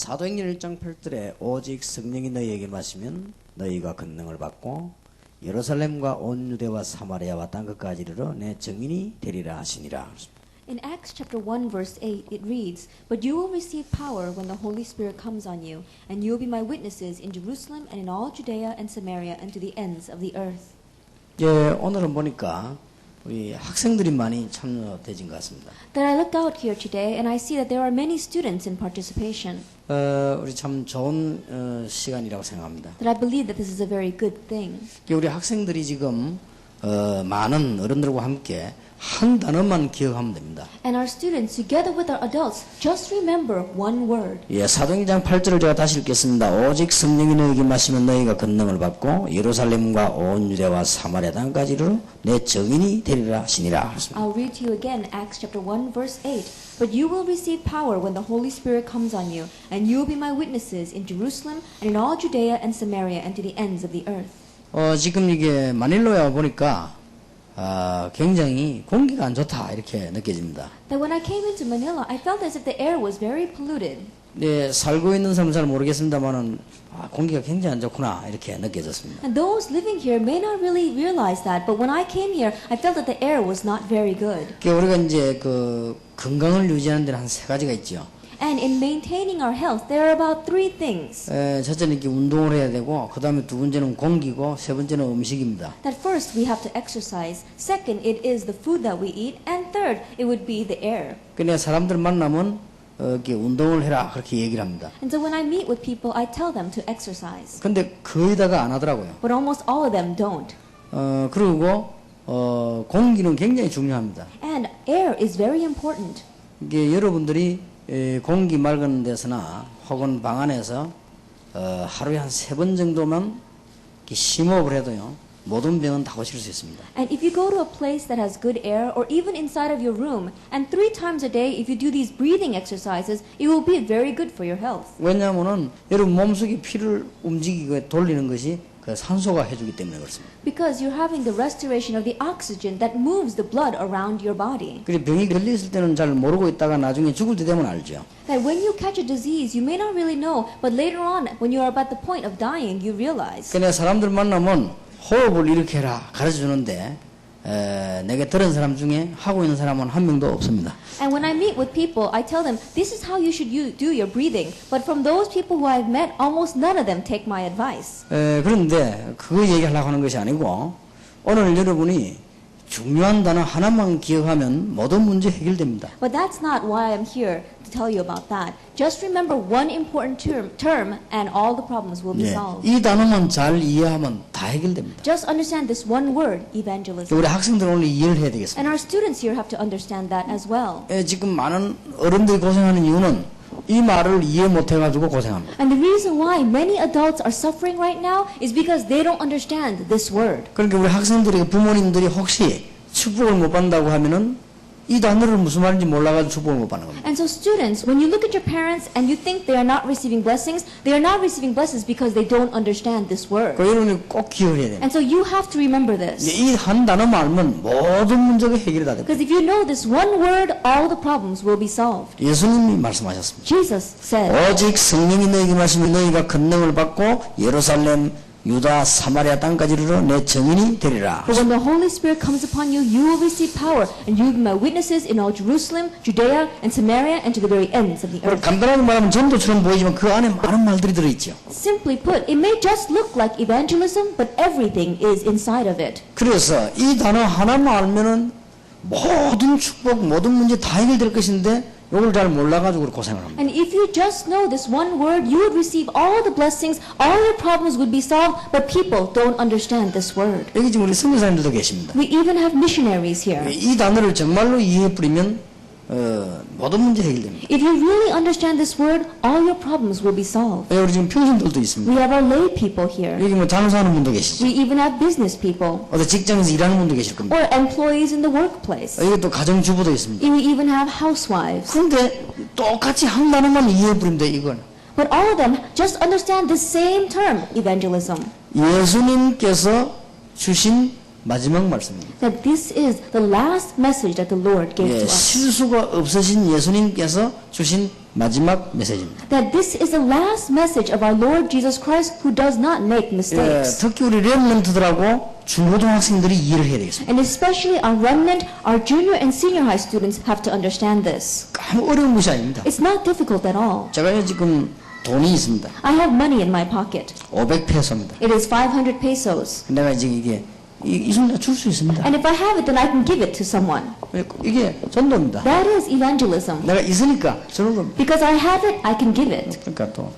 사도행전 1장 8절에 오직 성령이 너희에게 마시면 너희가 권능을 받고 예루살렘과 온 유대와 사마리아와 땅 끝까지 이르러 내 증인이 되리라 하시니라. In Acts chapter 1 verse 8 it reads, "But you will receive power when the Holy Spirit comes on you, and you will be my witnesses in Jerusalem and in all Judea and Samaria and to the ends of the earth." 예, 오늘은 보니까 우리 학생들이 많이 참여되진 것 같습니다. Then I look out here today and I see that there are many students in participation. 우리 참 좋은 시간이라고 생각합니다. That I believe that this is a very good thing. 우리 학생들이 지금 많은 어른들과 함께 한 단어만 기억하면 됩니다. And our students, together with our adults, just remember one word. 예, 사도행전 8절을 제가 다시 읽겠습니다. 오직 성령이 너희에게 마시면 너희가 권능을 받고 예루살렘과 온 유대와 사마리아 땅까지 이르러 내 증인이 되리라 하시니라. I'll read to you again Acts chapter 1 verse 8. But you will receive power when the Holy Spirit comes on you, and you will be my witnesses in Jerusalem and in all Judea and Samaria and to the ends of the earth. 지금 이게 마닐로에 와 보니까 굉장히 공기가 안 좋다 이렇게 느껴집니다. That when I came into Manila, I felt as if the air was very polluted. 네, 살고 있는 사람은 잘 모르겠습니다만은 공기가 굉장히 안 좋구나 이렇게 느껴졌습니다. And those living here may not really realize that, but when I came here, I felt that the air was not very good. 우리가 이제 그 건강을 유지하는 데는 한 세 가지가 있죠. And in maintaining our health, there are about three things. 첫째는 이렇게 운동을 해야 되고, 그 다음에 두 번째는 공기고, 세 번째는 음식입니다. That first we have to exercise. Second, it is the food that we eat. And third, it would be the air. 그냥 사람들 만나면 이렇게 운동을 해라 그렇게 얘기를 합니다. And so when I meet with people, I tell them to exercise. 근데 거의 다가 안 하더라고요. But almost all of them don't. 그리고 공기는 굉장히 중요합니다. And air is very important. 이게 여러분들이 공기 맑은 데서나 혹은 방 안에서 하루에 한 3번 정도만 심호흡을 해도요 모든 병은 다 고칠 수 있습니다. And if you go to a place that has good air, or even inside of your room, and 3 times a day, if you do these breathing exercises, it will be very good for your health. 왜냐하면은 여러분 몸속에 피를 움직이고 돌리는 것이 그 산소가 해주기 때문에 그렇습니다. Because you're having the restoration of the oxygen that moves the blood around your body. 그리고 병이 걸렸을 때는 잘 모르고 있다가 나중에 죽을 때 되면 알죠. That when you catch a disease, you may not really know, but later on, when you are about the point of dying, you realize. 그냥 사람들 만나면 호흡을 이렇게 해라 가르쳐 주는데 내게 들은 사람 중에 하고 있는 사람은 한 명도 없습니다. And when I meet with people, I tell them, this is how you should do your breathing. But from those people who I've met, almost none of them take my advice. 그런데 그거 얘기하려고 하는 것이 아니고 오늘 여러분이 중요한 단어 하나만 기억하면 모든 문제 해결됩니다. But that's not why I'm here to tell you about that. Just remember one important term and all the problems will be solved. 이 단어만 잘 이해하면 다 해결됩니다. Just understand this one word, evangelism. 우리 학생들 오늘 이해를 해야 되겠습니다. And our students here have to understand that as well. 지금 많은 어른들이 고생하는 이유는 이 말을 이해 못해가지고 고생합니다. And the reason why many adults are suffering right now is because they don't understand this word. 그러니까 우리 학생들이 부모님들이 혹시 축복을 못 받는다고 하면은 이 단어를 무슨 말인지 몰라가지고 축복을 못 받는 겁니다. And so students, when you look at your parents and you think they are not receiving blessings, they are not receiving blessings because they don't understand this word. 그 여러분이 꼭 기억해야 됩니다. And so you have to remember this. 이 한 단어만 알면 모든 문제가 해결이 다 됩니다. Because if you know this one word, all the problems will be solved. 예수님이 말씀하셨습니다. Jesus said, 오직 성령이 너희에게 마시면 너희가 권능을 받고 예루살렘, 유다, 사마리아 땅까지 이르러 내 증인이 되리라. But when the Holy Spirit comes upon you, you will receive power, and you will be my witnesses in all Jerusalem, Judea, and Samaria, and to the very ends of the earth. 간단하게 말하면 전도처럼 보이지만 그 안에 많은 말들이 들어있죠. Simply put, it may just look like evangelism, but everything is inside of it. 그래서 이 단어 하나만 알면은 모든 축복, 모든 문제 다 해결될 것인데 이걸 잘 몰라가지고 고생을 합니다. And if you just know this one word, you would receive all the blessings, all your problems would be solved, but people don't understand this word. 여기 지금 우리 선교사님들도 계십니다. We even have missionaries here. 이 단어를 정말로 이해해 뿌리면 모든 문제 해결됩니다. If you really understand this word, all your problems will be solved. 우리 지금 평신들도 있습니다. We have our lay people here. 여기 뭐 장사하는 분도 계시죠. We even have business people. 어디 직장에서 일하는 분도 계실 겁니다. Or employees in the workplace. 여기 또 가정주부도 있습니다. We even have housewives. 그런데 똑같이 한 단어만 이해해 뿌리면 돼 이건. But all of them just understand the same term, evangelism. 예수님께서 주신 마지막 말씀입니다. That this is the last message that the Lord gave to us. 실수가 없으신 예수님께서 주신 마지막 메시지입니다. That this is the last message of our Lord Jesus Christ who does not make mistakes. 특히 우리 렘넌트들하고 중고등학생들이 이해를 해야 되겠습니다. And especially our remnant, our junior and senior high students have to understand this. 아무 어려운 것이 아닙니다. It's not difficult at all. 제가요 지금 돈이 있습니다. I have money in my pocket. 500페소입니다. It is 500 pesos. 내가 지금 이게 이 순간 줄 수 있습니다. And if I have it, then I can give it to someone. 이게 전도입니다. That is evangelism. 내가 있으니까 주는 겁니다. Because I have it, I can give it. 그러니까 또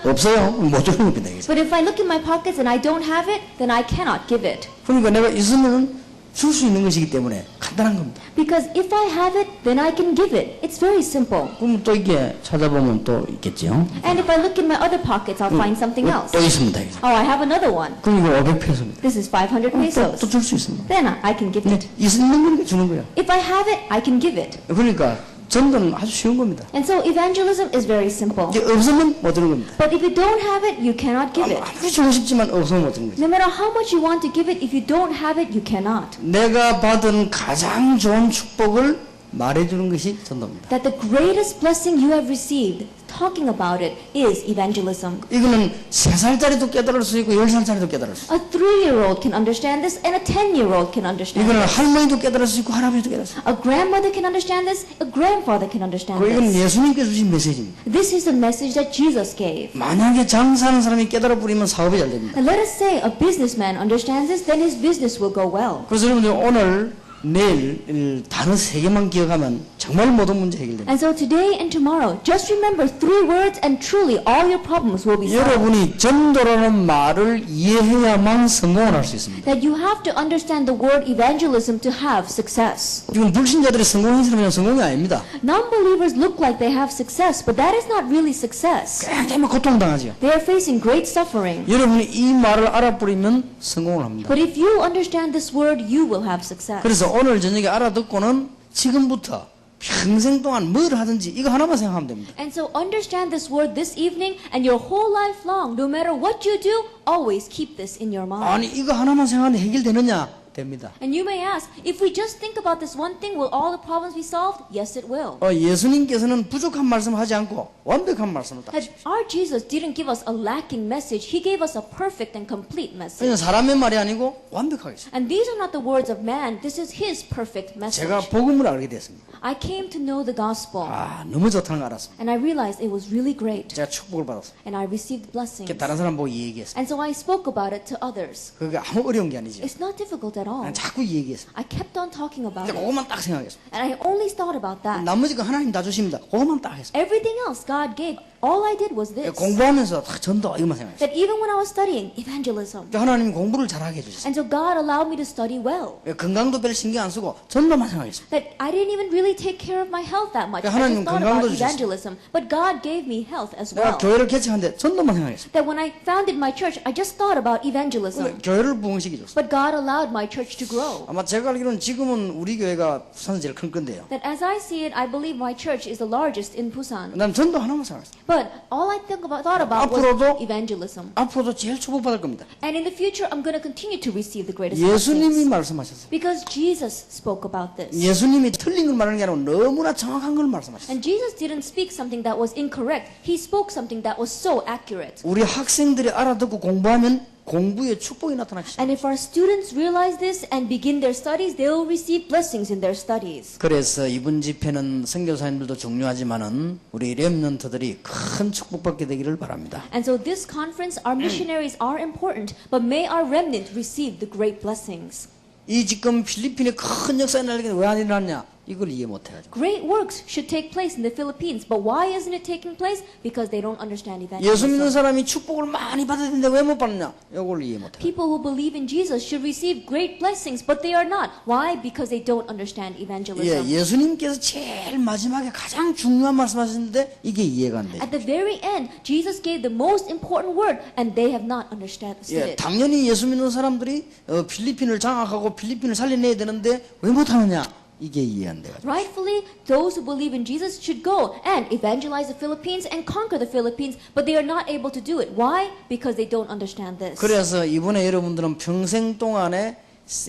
없어요? 못 주는 겁니다. 이게. But if I look in my pockets and I don't have it, then I cannot give it. 그러니까 내가 있으면 줄 수 있는 것이기 때문에 간단한 겁니다. Because if I have it, then I can give it. It's very simple. 그럼 또 이게 찾아보면 또 있겠죠. And if I look in my other pockets, I'll find something else. 또 있습니다. 이게. Oh, I have another one. 그럼 이거 500페소입니다. This is 500 pesos. 또 줄 수 있습니다. Then I can give it. 있는 거니까 주는 거야. If I have it, I can give it. 그러니까 전도는 아주 쉬운 겁니다. And so evangelism is very simple. 이제 없으면 못 주는 겁니다. But if you don't have it, you cannot give it. 아무리 주고 싶지만 없으면 못 주는 거죠. No matter how much you want to give it, if you don't have it, you cannot. 내가 받은 가장 좋은 축복을 말해주는 것이 전도입니다. That the greatest blessing you have received, talking about it, is evangelism. 이거는 3살짜리도 깨달을 수 있고 10살짜리도 깨달을 수 있고 A 3-year-old can understand this, and a 10-year-old can understand 이거는 this. 할머니도 깨달을 수 있고 할아버지도 깨달을 수 있고 A grandmother can understand this, a grandfather can understand 그리고 이건 this. 예수님께서 주신 메시지입니다. This is the message that Jesus gave. 만약에 장사하는 사람이 깨달아 버리면 사업이 잘 됩니다. And let us say a businessman understands this, then his business will go well. 그래서 여러분들 오늘 내일 단어 3개만 기억하면 정말 모든 문제 해결됩니다. And so today and tomorrow, just remember 3 words and truly all your problems will be solved. 여러분이 전도라는 말을 이해해야만 성공을 할 수 있습니다. That you have to understand the word evangelism to have success. 지금 불신자들이 성공한 사람은 성공이 아닙니다. Non-believers look like they have success, but that is not really success. 굉장히 고통당하죠. They are facing great suffering. 여러분이 이 말을 알아버리면 성공을 합니다. But if you understand this word, you will have success. 그래서 오늘 저녁에 알아듣고는 지금부터 평생 동안 뭘 하든지 이거 하나만 생각하면 됩니다. And so understand this word this evening, and your whole life long, no matter what you do, always keep this in your mind. 아니 이거 하나만 생각하는데 해결되느냐? 됩니다. And you may ask, if we just think about this one thing, will all the problems be solved? Yes, it will. 예수님께서는 부족한 말씀하지 않고 완벽한 말씀을 딱 That our Jesus didn't give us a lacking message. He gave us a perfect and complete message. 그냥 사람의 말이 아니고 완벽하게 있어요. And these are not the words of man. This is his perfect message. 제가 복음을 알게 됐습니다. I came to know the gospel. 너무 좋다는 걸 알았습니다. And I realized it was really great. 제가 축복을 받았어요. And I received blessings. 다른 사람 보고 얘기했어요. And so I spoke about it to others. 그게 아무 어려운 게 아니죠. It's not difficult at all. 그냥 자꾸 얘기했어요. I kept on talking about 근데 it. 그것만 딱 생각했어요. And I only thought about that. 나머지 거 하나님 다 주십니다. 그것만 딱 했어요. Everything else God gave. All I did was this. 공부하면서 다 전도 이것만 생각했어요. That even when I was studying evangelism. 하나님이 공부를 잘하게 해주셨어요. And so God allowed me to study well. 건강도 별 신경 안 쓰고 전도만 생각했습니다. That I didn't even really take care of my health that much. I 하나님 just thought about 건강도 주셨어요. evangelism. But God gave me health as 내가 well. 교회를 개척하는데 전도만 생각했습니다. That when I founded my church, I just thought about evangelism. 교회를 부흥시켜줬어요. But God allowed my church to grow. 아마 제가 알기로는 지금은 우리 교회가 부산에서 제일 큰 건데요. That as I see it, I believe my church is the largest in Busan. 난 전도 하나만 생각했어요. But all I thought about 앞으로도 was evangelism. 앞으로도 제일 축복받을 겁니다. And in the future, I'm going to continue to receive the greatest 예수님이 blessings. 말씀하셨어요. Because Jesus spoke about this. 예수님이 틀린 걸 말하는 게 아니고 너무나 정확한 걸 말씀하셨어요. And Jesus didn't speak something that was incorrect. He spoke something that was so accurate. 우리 학생들이 알아듣고 공부하면 공부에 축복이 나타나기 시작합니다. And if our students realize this and begin their studies, they will receive blessings in their studies. 그래서 이번 집회는 선교사님들도 중요하지만은 우리 렘넌트들이 큰 축복받게 되기를 바랍니다. And so this conference, our missionaries are important, but may our remnant receive the great blessings. 이 지금 필리핀에 큰 역사가 일어나는데 왜 안 일어났냐? 이걸 이해 못 해가지고. Great works should take place in the Philippines, but why isn't it taking place? Because they don't understand 예수 믿는 evangelism. 사람이 축복을 많이 받아야 되는데 왜 못 받느냐? 이걸 이해 못 해. People who believe in Jesus should receive great blessings, but they are not. Why? Because they don't understand evangelism. 예수님께서 제일 마지막에 가장 중요한 말씀하셨는데 이게 이해가 안 돼. At the very end, Jesus gave the most important word, and they have not understood it. 당연히 예수 믿는 사람들이 필리핀을 장악하고 필리핀을 살려내야 되는데 왜 못하느냐? 이게 이해 안 돼가지고. Rightfully, those who believe in Jesus should go and evangelize the Philippines and conquer the Philippines, but they are not able to do it. Why? Because they don't understand this. 그래서 이번에 여러분들은 평생 동안에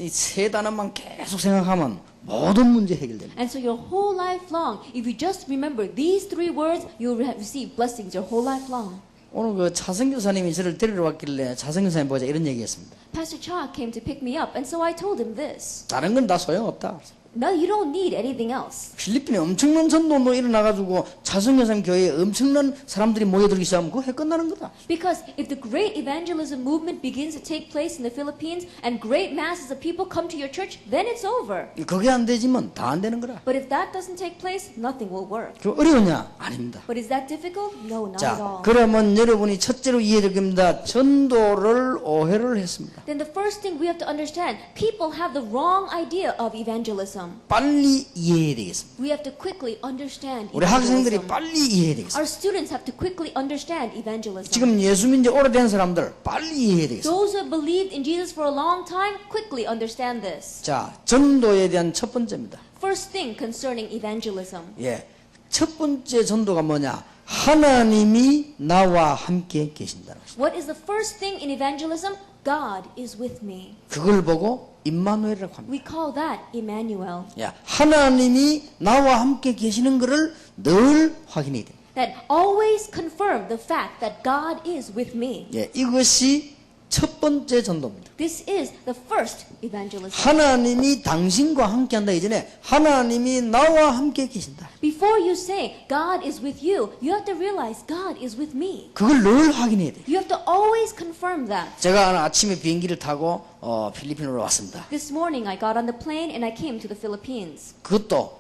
이 세 단어만 계속 생각하면 모든 문제 해결됩니다. And so your whole life long, if you just remember these 3 words, you'll receive blessings your whole life long. 오늘 그 차성 교사님이 저를 데리러 왔길래 차성 교사님 보자 이런 얘기했습니다. Pastor Cha came to pick me up, and so I told him this. 다른 건 다 소용없다. No, you don't need anything else. 필리핀에 엄청난 전도도 일어나가지고 차성 교사님 교회에 엄청난 사람들이 모여들기 시작하면 그거 해 끝나는 거다. Because if the great evangelism movement begins to take place in the Philippines and great masses of people come to your church, then it's over. 그게 안 되지만 다 안 되는 거라. But if that doesn't take place, nothing will work. 그 어려우냐? 아닙니다. But is that difficult? No, not at 자, all. 그러면 여러분이 첫째로 이해될 겁니다. 전도를 오해를 했습니다. Then the first thing we have to understand, people have the wrong idea of evangelism. 빨리 이해해야 되겠습니다. We have to quickly understand 우리 학생들이 evangelism. 빨리 이해해야 되겠습니다. Our students have to quickly understand evangelism. 지금 예수 믿은 지 오래된 사람들 빨리 이해해야 되겠습니다. Those who have believed in Jesus for a long time quickly understand this. 자, 전도에 대한 첫 번째입니다. First thing concerning evangelism. 예, 첫 번째 전도가 뭐냐? 하나님이 나와 함께 계신다는 것입니다. What is the first thing in evangelism? God is with me. 그걸 보고 임마누엘이라고 합니다. We call that Emmanuel. 야, 하나님이 나와 함께 계시는 것을 늘 확인해야 돼요. That always confirm the fact that God is with me. 예, 이것이 첫 번째 전도입니다. This is the first evangelism. 하나님이 당신과 함께한다 이전에 하나님이 나와 함께 계신다. Before you say God is with you, you have to realize God is with me. 그걸 늘 확인해야 돼요. You have to always confirm that. 제가 오늘 아침에 비행기를 타고 필리핀으로 왔습니다. This morning I got on the plane and I came to the Philippines. 그것도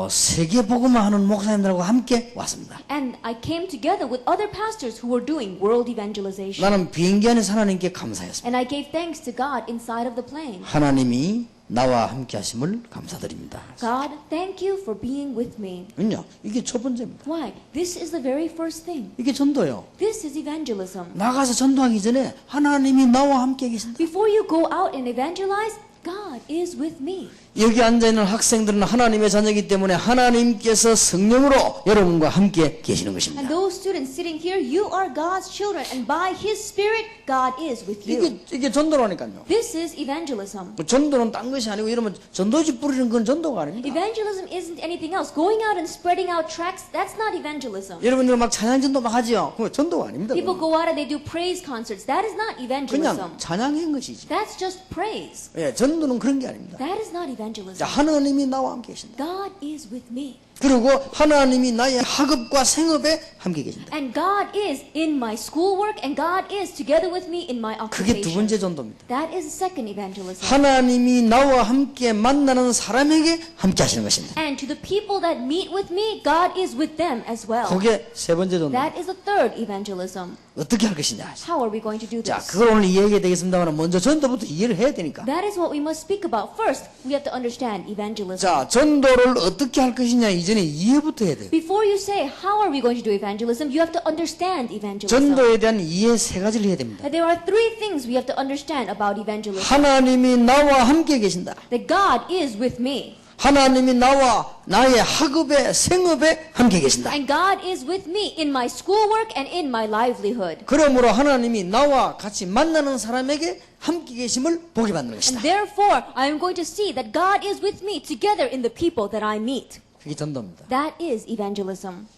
세계 복음화 하는 목사님들하고 함께 왔습니다. And I came together with other pastors who were doing world evangelization. 나는 비행기 안에서 하나님께 감사했습니다. And I gave thanks to God inside of the plane. 하나님이 나와 함께 하심을 감사드립니다. God, thank you for being with me. 왜냐? 이게 첫 번째입니다. Why? This is the very first thing. 이게 전도요. This is evangelism. 나가서 전도하기 전에 하나님이 나와 함께 계신다. Before you go out and evangelize, God is with me. 여기 앉아있는 학생들은 하나님의 자녀이기 때문에 하나님께서 성령으로 여러분과 함께 계시는 And 것입니다. those students sitting here, you are God's children, and by His Spirit, God is with you. 이게 전도라니까요. This is evangelism. 전도는 딴 것이 아니고 이러면 전도지 뿌리는 건 전도가 아닙니다. Evangelism isn't anything else. Going out and spreading out tracts, that's not evangelism. 여러분들 막 찬양 전도 막 하지요. 그건 전도가 아닙니다. People 그건. go out and they do praise concerts. That is not evangelism. 그냥 찬양한 것이지. That's just praise. 예, 전도는 그런 게 아닙니다. That is not 자, evangelism. 하나님이 나와 함께 계신다. God is with me. 그리고 하나님이 나의 학업과 생업에 함께 계신다. And God is in my schoolwork, and God is together with me in my 그게 두 occupation. 번째 전도입니다. That is the second evangelism. 하나님이 나와 함께 만나는 사람에게 함께 하시는 것입니다. And to the people that meet with me, God is with them as well. 그게 세 번째 전도. That is the third evangelism. 어떻게 할 것이냐. How are we going to do 자, this? 그걸 오늘 이해하게 되겠습니다만 먼저 전도부터 이해를 해야 되니까. That is what we must speak about. First, we have to understand evangelism. 자, 전도를 어떻게 할 것이냐 이전에 이해부터 해야 돼요. Before you say, how are we going to do evangelism, you have to understand evangelism. 전도에 대한 이해 세 가지를 해야 됩니다. There are 3 things we have to understand about evangelism. 하나님이 나와 함께 계신다. That God is with me. 하나님이 나와 나의 학업에 생업에 함께 계신다. And God is with me in my schoolwork and in my livelihood. 그러므로 하나님이 나와 같이 만나는 사람에게 함께 계심을 보게 받는 And 것이다. therefore, I am going to see that God is with me together in the people that I meet. 그게 전도입니다. That is evangelism.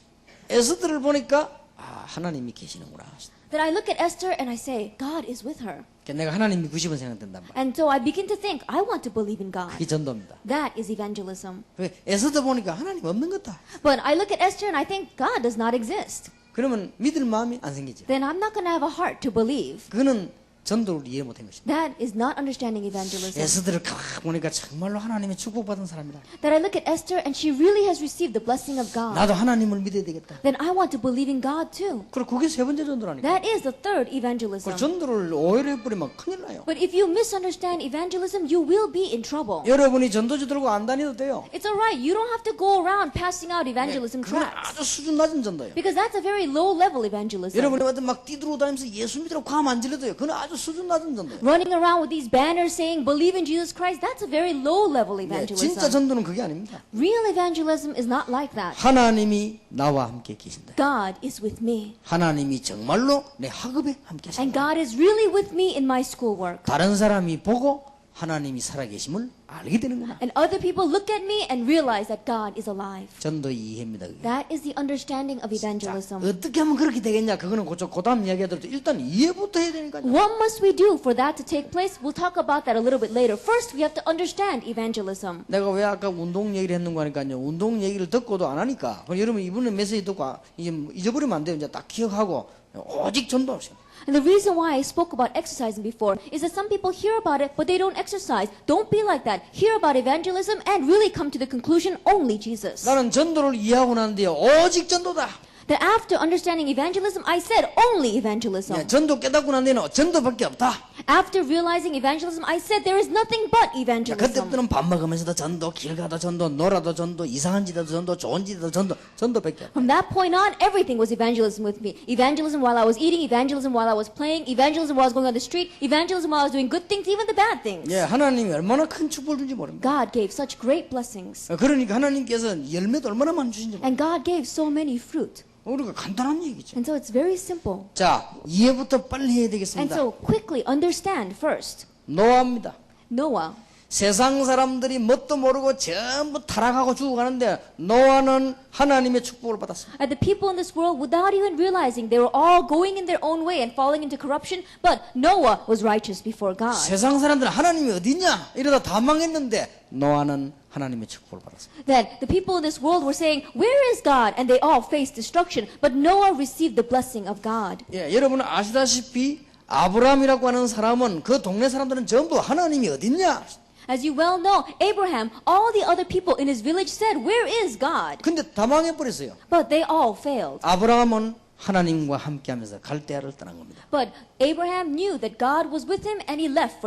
에스더를 보니까 하나님이 계시는구나. Then I look at Esther and I say, God is with her. 내가 하나님이 90은 생각된단 말이야. And so I begin to think, I want to believe in God. 그게 전도입니다. That is evangelism. 에스더 보니까 하나님 없는 거다. But I look at Esther and I think, God does not exist. 그러면 믿을 마음이 안 생기죠. Then I'm not going to have a heart to believe. 그거는 전도를 이해 못한 것입니다. That is not understanding evangelism. 에스더를 보니까 정말로 하나님의 축복받은 사람이다. That I look at Esther and she really has received the blessing of God. 나도 하나님을 믿어야 되겠다. Then I want to believe in God too. 그리고 그게 세 번째 전도라니까. That is the third 그 evangelism. 전도를 오해를 해버리면 큰일 나요. But if you misunderstand evangelism, you will be in trouble. 여러분이 전도지 들고 안 다녀도 돼요. It's alright, you don't have to go around passing out evangelism 그건 tracts. 아주 수준 낮은 전도예요. Because that's a very low level evangelism. 여러분이 완전 막 뛰들어 다니면서 예수 믿으라고 감 안 질러도요. 그건 아주 수준 낮은 전도예요. Running around with these banners saying, believe in Jesus Christ, that's a very low level 네, evangelism. 진짜 전도는 그게 아닙니다. Real evangelism is not like that. 하나님이 나와 함께 계신다. God is with me. 하나님이 정말로 내 학업에 함께 And 하신다. God is really with me in my schoolwork. 다른 사람이 보고 하나님이 살아계심을 알게 되는구나. And other people look at me and realize that God is alive. 전도의 이해입니다. 그게. That is the understanding of 자, evangelism. 어떻게 하면 그렇게 되겠냐? 그거는 그다음 이야기하더라도 일단 이해부터 해야 되니까요. What must we do for that to take place? We'll talk about that a little bit later. First, we have to understand evangelism. 내가 왜 아까 운동 얘기를 했는가 하니까요. 운동 얘기를 듣고도 안 하니까. 그럼 여러분 이번에 메시지 듣고 이제 잊어버리면 안 돼요. 이제 딱 기억하고 오직 전도하세요. And the reason why I spoke about exercising before is that some people hear about it, but they don't exercise. Don't be like that. Hear about evangelism and really come to the conclusion only Jesus. 나는 전도를 이해하고 나는데요. 오직 전도다. That after understanding evangelism, I said only evangelism. 예, 전도 깨닫고 난 뒤에는 전도밖에 없다. After realizing evangelism, I said there is nothing but 자, evangelism. 그때부터는 밥 먹으면서도 전도, 길 가도 전도, 놀아도 전도, 이상한 짓도 전도, 좋은 짓도 전도, 전도밖에 없다. From that point on, everything was evangelism with me. Evangelism while I was eating, evangelism while I was playing, evangelism while I was going on the street, evangelism while I was doing good things, even the bad things. 예, 하나님이 얼마나 큰 축복을 준지 모릅니다. God gave such great blessings. 그러니까 하나님께서 열매도 얼마나 많이 주신지 모릅니다. And God gave so many fruit. 우리가 간단한 얘기죠. And so it's very simple. 자, 이해부터 빨리 해야 And 되겠습니다. so quickly understand first. 노아입니다. Noah. 세상 사람들이 뭣도 모르고 전부 타락하고 죽어가는데 노아는 하나님의 축복을 받았습니다. And the people in this world, without even realizing, they were all going in their own way and falling into corruption. But Noah was righteous before God. 세상 사람들은 하나님이 어디냐 이러다 다 망했는데 노아는 하나님의 축복을 받았습니다. That the people in this world were saying, "Where is God?" And they all faced destruction. But Noah received the blessing of God. 예, 여러분은 아시다시피 아브라함이라고 하는 사람은 그 동네 사람들은 전부 하나님이 어딨냐? As you well know, Abraham, all the other people in his village said, "Where is God?" 근데 다 망해버렸어요. But they all failed. 아브라함은 하나님과 함께하면서 갈대아를 떠난 겁니다. But Abraham knew that God was with him, and he left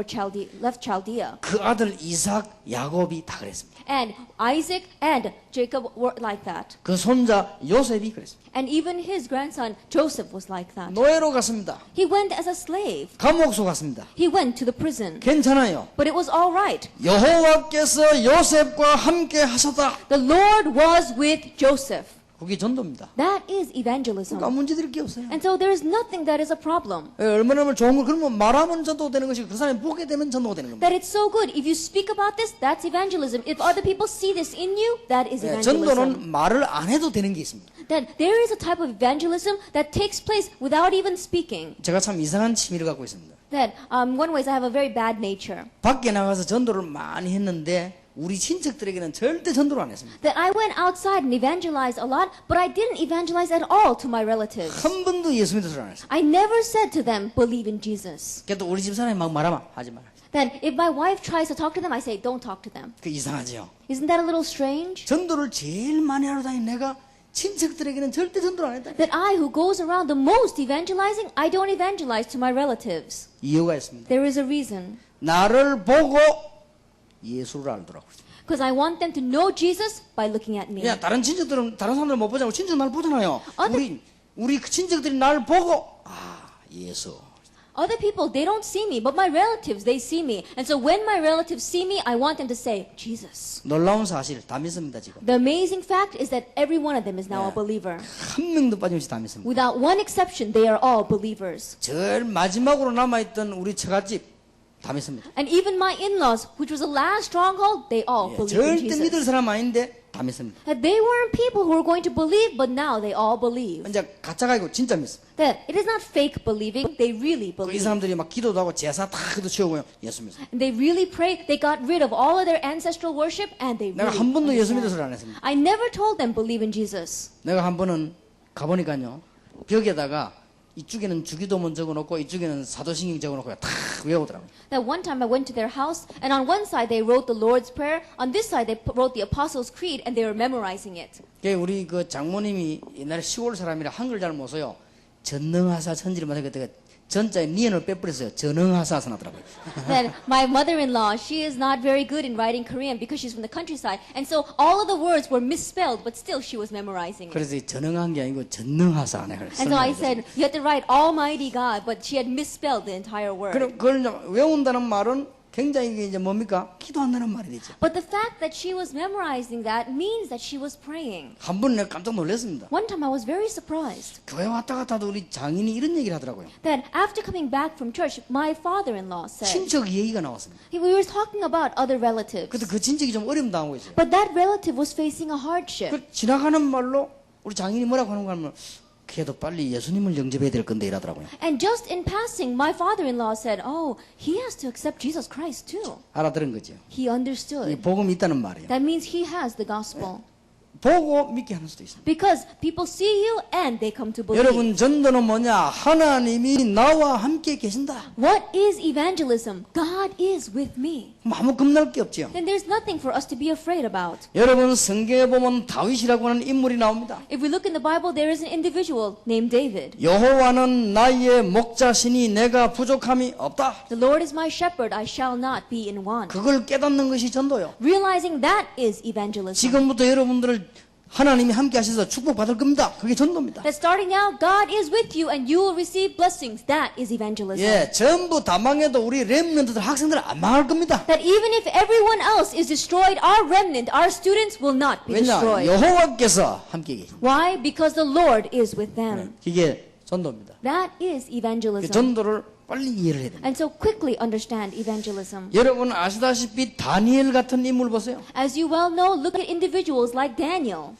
Chaldea. 그 아들 이삭, 야곱이 다 그랬습니다. And Isaac and Jacob were like that. 그 손자 요셉이 그랬습니다. And even his grandson Joseph was like that. 노예로 갔습니다. He went as a slave. 감옥소 갔습니다. He went to the prison. 괜찮아요. But it was all right. 여호와께서 요셉과 함께 하셨다. The Lord was with Joseph. 그게 전도입니다. That is evangelism. 그러니까 문제될 게 없어요. And so there is nothing that is a problem. 예, 얼마나 좋은 걸 그러면 말하면 전도가 되는 것이고 그 사람이 보게 되면 전도가 되는 겁니다. That it's so good. If you speak about this, that's evangelism. If other people see this in you, that is 예, evangelism. 전도는 말을 안 해도 되는 게 있습니다. That there is a type of evangelism that takes place without even speaking. 제가 참 이상한 취미를 갖고 있습니다. That one ways I have a very bad nature. 밖에 나가서 전도를 많이 했는데 우리 친척들에게는 절대 전도를 안 했습니다. That I went outside and evangelized a lot, but I didn't evangelize at all to my relatives. 한 번도 예수 믿는 소리 안 했습니다. I never said to them, believe in Jesus. 그래도 우리 집 사람이 막 말하면 하지 마라. Then if my wife tries to talk to them, I say, don't talk to them. 그 이상하죠. Isn't that a little strange? 전도를 제일 많이 하러 다닌 내가 친척들에게는 절대 전도를 안 했다. That I, who goes around the most evangelizing, I don't evangelize to my relatives. 이유가 있습니다. There is a reason. 나를 보고 예수를 알더라고요. Because I want them to know Jesus by looking at me. 야, 다른 친척들은 다른 사람들 못 보잖아요. 친척 날 보잖아요. 어디- 우리 그 친척들이 날 보고 예수. Other people, they don't see me, but my relatives, they see me. And so when my relatives see me, I want them to say, Jesus. 놀라운 사실 다 믿습니다 지금. The amazing fact is that every one of them is now a Yeah. believer. 한 명도 빠짐없이 다 믿습니다. Without one exception, they are all believers. 제일 마지막으로 남아있던 우리 처갓집 다 믿습니다. And even my in-laws, which was the last stronghold, they all 예, believe in 절대 믿을 Jesus. 사람 아닌데 다 믿습니다. That they weren't people who were going to believe, but now they all believe. 이제 가짜가 아니고 진짜 믿습니다. That it is not fake believing, they really 이 believe. 사람들이 막 기도도 하고 제사 다 그도 치우고요. 예수 믿습니다. And they really pray, they got rid of all of their ancestral worship, and they 내가 really 한 번도 예수 믿을 understand. 소리 안 했습니다. I never told them believe in Jesus. 내가 한 번은 가보니까요. 벽에다가 이쪽에는 주기도문 적어놓고 이쪽에는 사도신경 적어놓고 다 외우더라고요. That one time I went to their house, and on one side they wrote the Lord's Prayer, on this side they wrote the Apostles' Creed, and they were memorizing it. 우리 그 장모님이 옛날에 시골 사람이라 한글 잘 못 써요. 전능하사 천지를 만들게 되게 전자에 니은을 빼버렸어요. 전능하사서 나더라고요. Then my mother-in-law, she is not very good in writing Korean because she's from the countryside, and so all of the words were misspelled, but still she was memorizing it. 그래서 전능한 게 아니고 전능하사 내가 And so I said, you have to write Almighty God, but she had misspelled the entire word. 그럼 그걸 외운다는 말은 굉장히 이게 이제 뭡니까? 기도한다는 말이 되죠. But the fact that she was memorizing that means that she was praying. 한 번 내가 깜짝 놀랐습니다. One time I was very surprised 교회 왔다 갔다 하도 우리 장인이 이런 얘기를 하더라고요. that after coming back from church, my father-in-law said, 친척 얘기가 나왔습니다. we were talking about other relatives. 그때 그 친척이 좀 어려움 당하고 있어요. But that relative was facing a hardship. 그 지나가는 말로 우리 장인이 뭐라고 하는 거 하면 걔도 빨리 예수님을 영접해야 될 건데 이러더라고요. And just in passing, my father-in-law said, oh, he has to accept Jesus Christ too. 알아들은 거죠. He 이 understood. 복음이 있다는 말이에요. That means he has the gospel. 보고 믿게 하는 수도 있습니다. Because people see you and they come to believe. 여러분 전도는 뭐냐? 하나님이 나와 함께 계신다. What is evangelism? God is with me. 아무 겁날 게 없죠. Then there's nothing for us to be afraid about. 여러분 성경에 보면 다윗이라고 하는 인물이 나옵니다. If we look in the Bible, there is an individual named David. 여호와는 나의 목자시니 내가 부족함이 없다. The Lord is my shepherd, I shall not be in want. 그걸 깨닫는 것이 전도요. Realizing that is evangelism. 지금부터 여러분들을 하나님이 함께 하셔서 축복받을 겁니다. 그게 전도입니다. That starting now, God is with you and you will receive blessings. That is evangelism. 예, 전부 다 망해도 우리 렘넌트들 학생들 안 망할 겁니다. That even if everyone else is destroyed, our remnant, our students will not be 왜냐? destroyed. 여호와께서 함께 계십니다. Why? Because the Lord is with them. 이게 전도입니다. That is 그 evangelism. 전도를 빨리 이해를 해야 됩니다. And so quickly understand evangelism. 여러분 아시다시피 다니엘 같은 인물 보세요. As you well know, look at individuals like Daniel.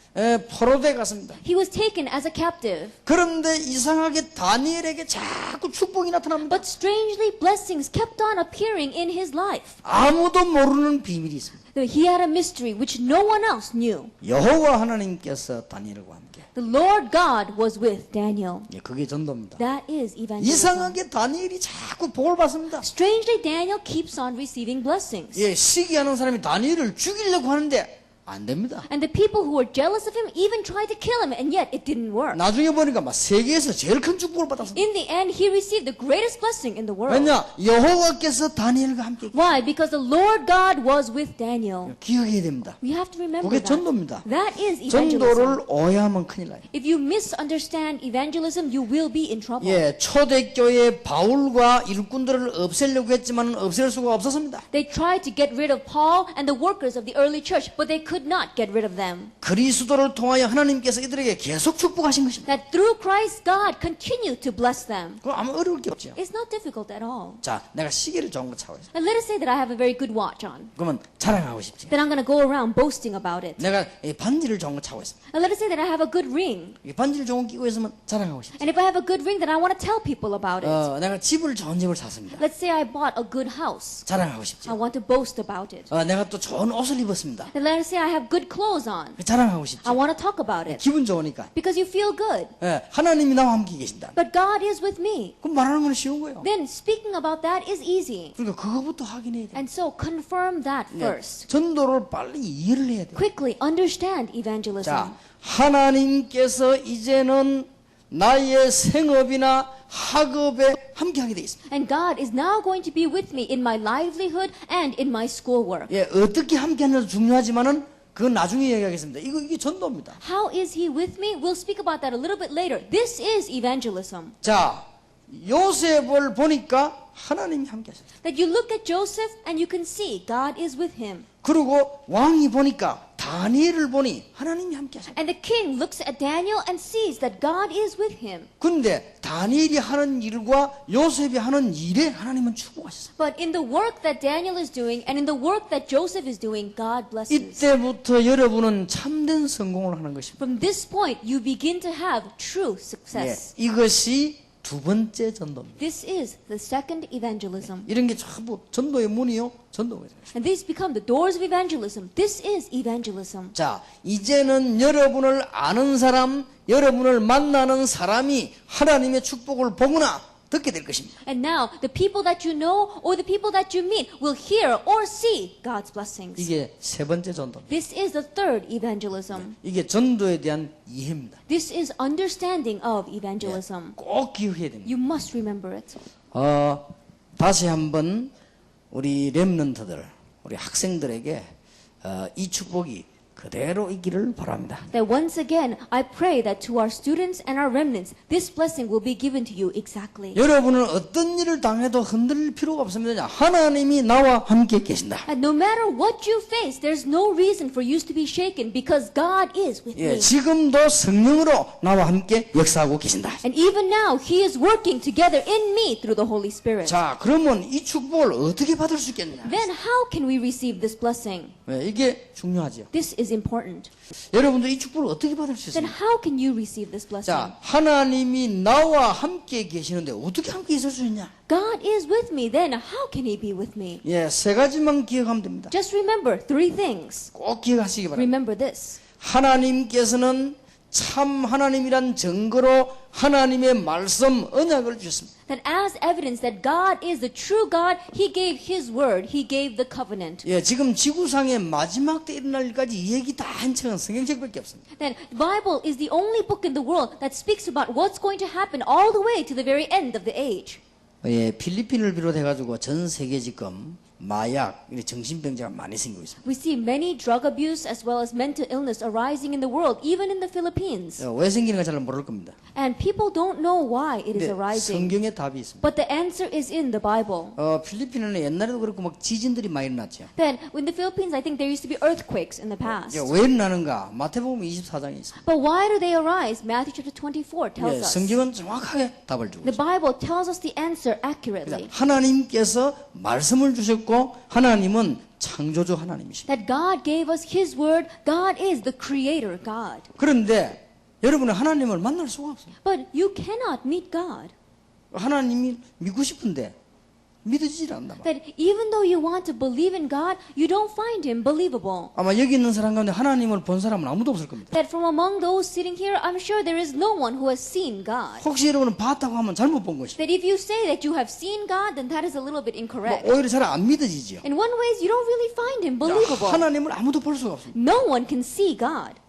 포로대 갔습니다. He was taken as a captive. 그런데 이상하게 다니엘에게 자꾸 축복이 나타납니다. But strangely, blessings kept on appearing in his life. 아무도 모르는 비밀이 있습니다. He had a mystery which no one else knew. 여호와 하나님께서 다니엘과 함께. The Lord God was with Daniel. 예, 그게 전도입니다. That is evangelism. 이상하게 다니엘이 자꾸 복을 받습니다. Strangely, Daniel keeps on receiving blessings. 예, 시기하는 사람이 다니엘을 죽이려고 하는데 안 됩니다. And the people who were jealous of him even tried to kill him, and yet it didn't work. 나중에 보니까 막 세계에서 제일 큰 축복을 받았습니다. In the end, he received the greatest blessing in the world. 왜냐? 여호와께서 다니엘과 함께 Why? Because the Lord God was with Daniel. 기억해야 됩니다. We have to remember 그게 that. 전도입니다. That is evangelism. 전도를 오해하면 큰일 나요. If you misunderstand evangelism, you will be in trouble. 예, 초대교회 바울과 일꾼들을 없애려고 했지만 없앨 수가 없었습니다. They tried to get rid of Paul and the workers of the early church, but they could not get rid of them. 그리스도를 통하여 하나님께서 이들에게 계속 축복하신 것입니다. That through Christ, God continued to bless them. 그거 아무 어려울 게 없죠. It's not difficult at all. 자, 내가 시계를 좋은 거 차고 있어. And let us say that I have a very good watch on. 그러면 자랑하고 싶지. Then I'm going to go around boasting about it. 내가 이 반지를 좋은 거 차고 있어. And let us say that I have a good ring. 이 반지를 좋은 거 끼고 있으면 자랑하고 싶지. And if I have a good ring, then I want to tell people about it. 내가 집을 좋은 집을 샀습니다. Let's say I bought a good house. 자랑하고 싶지. I want to boast about it. 내가 또 좋은 옷을 입었습니다. Then let us say I have good clothes on. 자랑하고 싶지. I want to talk about it. 기분 좋으니까. Because you feel good. 예, 하나님이 나와 함께 계신다. But God is with me. 그럼 말하는 건 쉬운 거예요. Then speaking about that is easy. 그러니까 그거부터 확인해야 돼. And so confirm that first. 전도를 빨리 이해를 해야 돼. Quickly understand evangelism. 자, 하나님께서 이제는 나의 생업이나 학업에 함께하게 돼 있습니다. And God is now going to be with me in my livelihood and in my schoolwork. 예, 어떻게 함께하는지 중요하지만은 그건 나중에 얘기하겠습니다. 이게 전도입니다. How is He with me? We'll speak about that a little bit later. This is evangelism. 자, 요셉을 보니까 하나님이 함께하셨어요. That you look at Joseph and you can see God is with him. 그리고 왕이 보니까 다니엘을 보니 하나님이 함께하셨어요. And the king looks at Daniel and sees that God is with him. 근데 다니엘이 하는 일과 요셉이 하는 일에 하나님은 축복하셨어요. But in the work that Daniel is doing and in the work that Joseph is doing, God blesses. 이때부터 여러분은 참된 성공을 하는 것입니다. From this point, you begin to have true 예, success. 이것이 두 번째 전도입니다. This is the second evangelism. 이런 게 전부 전도의 문이요. 전도가 돼요. And these become the doors of evangelism. This is evangelism. 자, 이제는 여러분을 아는 사람, 여러분을 만나는 사람이 하나님의 축복을 보거나 듣게 될 것입니다. And now, the people that you know or the people that you meet will hear or see God's blessings. 이게 세 번째 전도입니다. This is the third evangelism. 이게 전도에 대한 이해입니다. This is understanding of evangelism. 꼭 기억해야 됩니다. You must remember it. 다시 한번 우리 렘넌트들, 우리 학생들에게 이 축복이 그대로 있기를 바랍니다. That once again, I pray that to our students and our remnants, this blessing will be given to you exactly. 여러분은 어떤 일을 당해도 흔들릴 필요가 없습니다. 하나님이 나와 함께 계신다. And no matter what you face, there's no reason for you to be shaken because God is with 예, me. 지금도 성령으로 나와 함께 역사하고 계신다. And even now, He is working together in me through the Holy Spirit. 자, 그러면 이 축복을 어떻게 받을 수 있겠느냐? Then how can we receive this blessing? 예, 이게 중요하죠. This is important. 여러분도 이 축복을 어떻게 받을 수 Then 있습니까? how can you receive this blessing? 자, 하나님이 나와 함께 계시는데 어떻게 함께 있을 수 있냐? God is with me, then how can He be with me? 예, 세 가지만 기억하면 됩니다. Just remember three things. 꼭 기억하시기 바랍니다. Remember this. 하나님께서는 참 하나님이란 증거로 하나님의 말씀, 언약을 주셨습니다. That as evidence that God is the true God, He gave His word, He gave the covenant. 예, 지금 지구상의 마지막 때 일어날 일까지 이 얘기 다 한 책은 성경책밖에 없습니다. Then the Bible is the only book in the world that speaks about what's going to happen all the way to the very end of the age. 예, 필리핀을 비롯해가지고 전 세계 지금 마약, 정신병자가 많이 생기고 있습니다. We see many drug abuse as well as mental illness arising in the world, even in the Philippines. 왜 생기는가 잘 모를 겁니다. And people don't know why it is 근데 arising. 성경에 답이 있습니다. But the answer is in the Bible. 필리핀에는 옛날에도 그렇고 막 지진들이 많이 일어났죠. Then, in the Philippines, I think there used to be earthquakes in the past. 왜 일어나는가? 마태복음 24장에 있습니다. But why do they arise? Matthew chapter 24 tells 예, us. 성경은 정확하게 답을 주고 The 있습니다. Bible tells us the answer accurately. 하나님께서 말씀을 주셨고 하나님은 창조주 하나님이십니다. That God gave us His word. God is the creator God. 그런데 여러분은 하나님을 만날 수가 없어요. But you cannot meet God. 하나님이 믿고 싶은데 믿어지질 않는다. That even though you want to believe in God, you don't find Him believable. 아마 여기 있는 사람 가운데 하나님을 본 사람은 아무도 없을 겁니다. That from among those sitting here, I'm sure there is no one who has seen God. 혹시 여러분은 봤다고 하면 잘못 본 것이다. That if you say that you have seen God, then that is a little bit incorrect. 오히려 잘 안 믿어지죠. In one ways, you don't really find Him believable. 하나님을 아무도 볼 수가 없습니다. No one can see God.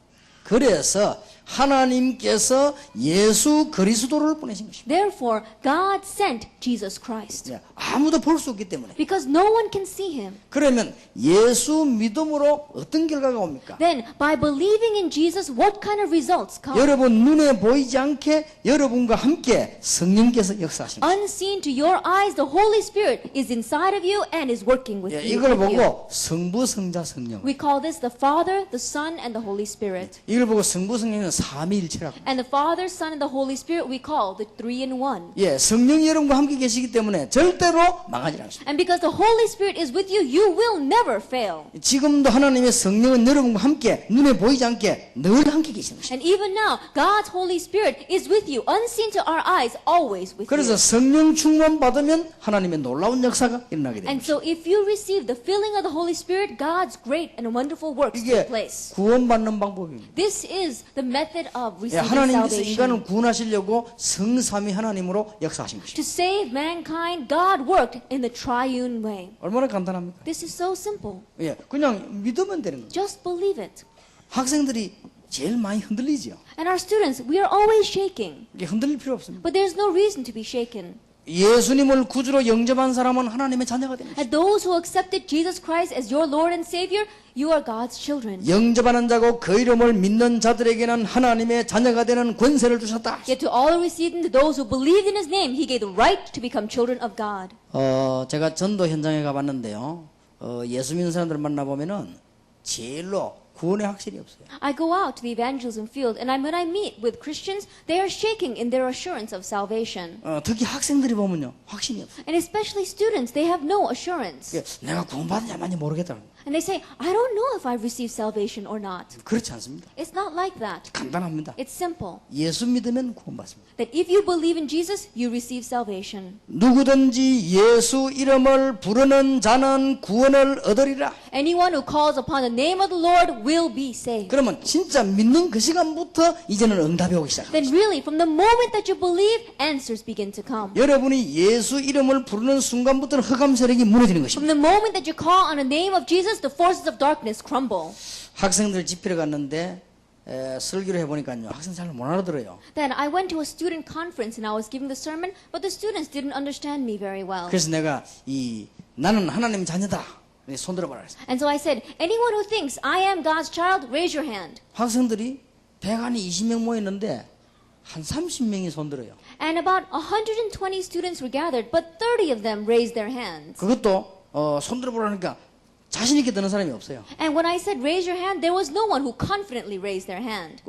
그래서 하나님께서 예수 그리스도를 보내신 것입니다. Therefore, God sent Jesus Christ. 예, 아무도 볼 수 없기 때문에. Because no one can see Him. 그러면 예수 믿음으로 어떤 결과가 옵니까? Then, by believing in Jesus, what kind of results come? 여러분 눈에 보이지 않게 여러분과 함께 성령께서 역사하십니다. Unseen to your eyes, the Holy Spirit is inside of you and is working with 예, you. 이걸 with you. 보고 성부, 성자, 성령. We call this the Father, the Son, and the Holy Spirit. 이걸 보고 성부, 성령은 삼위일체라고. And the Father, Son, and the Holy Spirit we call the three in one. 예, 성령이 여러분과 함께 계시기 때문에 절대로 망하지 않습니다. And because the Holy Spirit is with you, you will never fail. 지금도 하나님의 성령은 여러분과 함께 눈에 보이지 않게 늘 함께 계시는 것입니다. And even now, God's Holy Spirit is with you, unseen to our eyes, always with 그래서 you. 성령 충만 받으면 하나님의 놀라운 역사가 일어나게 And 됩니다. so if you receive the filling of the Holy Spirit, God's great and wonderful works 이게 take place. 구원받는 방법입니다. This is the method of 예, receiving 하나님께서 salvation. 인간을 구원하시려고 성삼위 하나님으로 역사하신 것입니다. To save mankind, God worked in the triune way. 얼마나 간단합니까? This is so simple. 예, 그냥 믿으면 되는 거죠. Just believe it. 학생들이 제일 많이 흔들리죠. And our students, we are always shaking. 이게 흔들릴 필요 없습니다. But there's no reason to be shaken. 예수님을 구주로 영접한 사람은 하나님의 자녀가 됩니다. And those who accepted Jesus Christ as your Lord and Savior, you are God's children. 영접하는 자고 그 이름을 믿는 자들에게는 하나님의 자녀가 되는 권세를 주셨다. Yet to all who received Him, to those who believed in His name, He gave the right to become children of God. 제가 전도 현장에 가봤는데요. 예수 믿는 사람들 만나보면은 제일로 구원의 확신이 없어요. I go out to the evangelism field, and when I meet with Christians, they are shaking in their assurance of salvation. 특히 학생들이 보면요. 확신이 없어요. And especially students, they have no assurance. 내가 구원받은지 안 받는지 모르겠다. And they say, I don't know if I've received salvation or not. 그렇지 않습니다. It's not like that. 간단합니다. It's simple. 예수 믿으면 구원받습니다. That if you believe in Jesus, you receive salvation. 누구든지 예수 이름을 부르는 자는 구원을 얻으리라. Anyone who calls upon the name of the Lord will be saved. 그러면 진짜 믿는 그 시간부터 이제는 응답이 오기 시작합니다. Then really, from the moment that you believe, answers begin to come. 여러분이 예수 이름을 부르는 순간부터는 흑암 세력이 무너지는 From 것입니다. the moment that you call on the name of Jesus, the forces of darkness crumble. 학생들 집회를 갔는데 설교를 해보니까요. 학생 잘 못 알아들어요. Then I went to a student conference and I was giving the sermon, but the students didn't understand me very well. 그래서 내가 나는 하나님 자녀다. 손 들어봐라 그랬어요. And so I said, anyone who thinks I am God's child, raise your hand. 학생들이 120명 모였는데 한 30명이 손 들어요. And about 120 students were gathered, but 30 of them raised their hands. 그것도 손 들어보라니까 자신 있게 드는 사람이 없어요. And when I said raise your hand, there was no one who confidently raised their hand.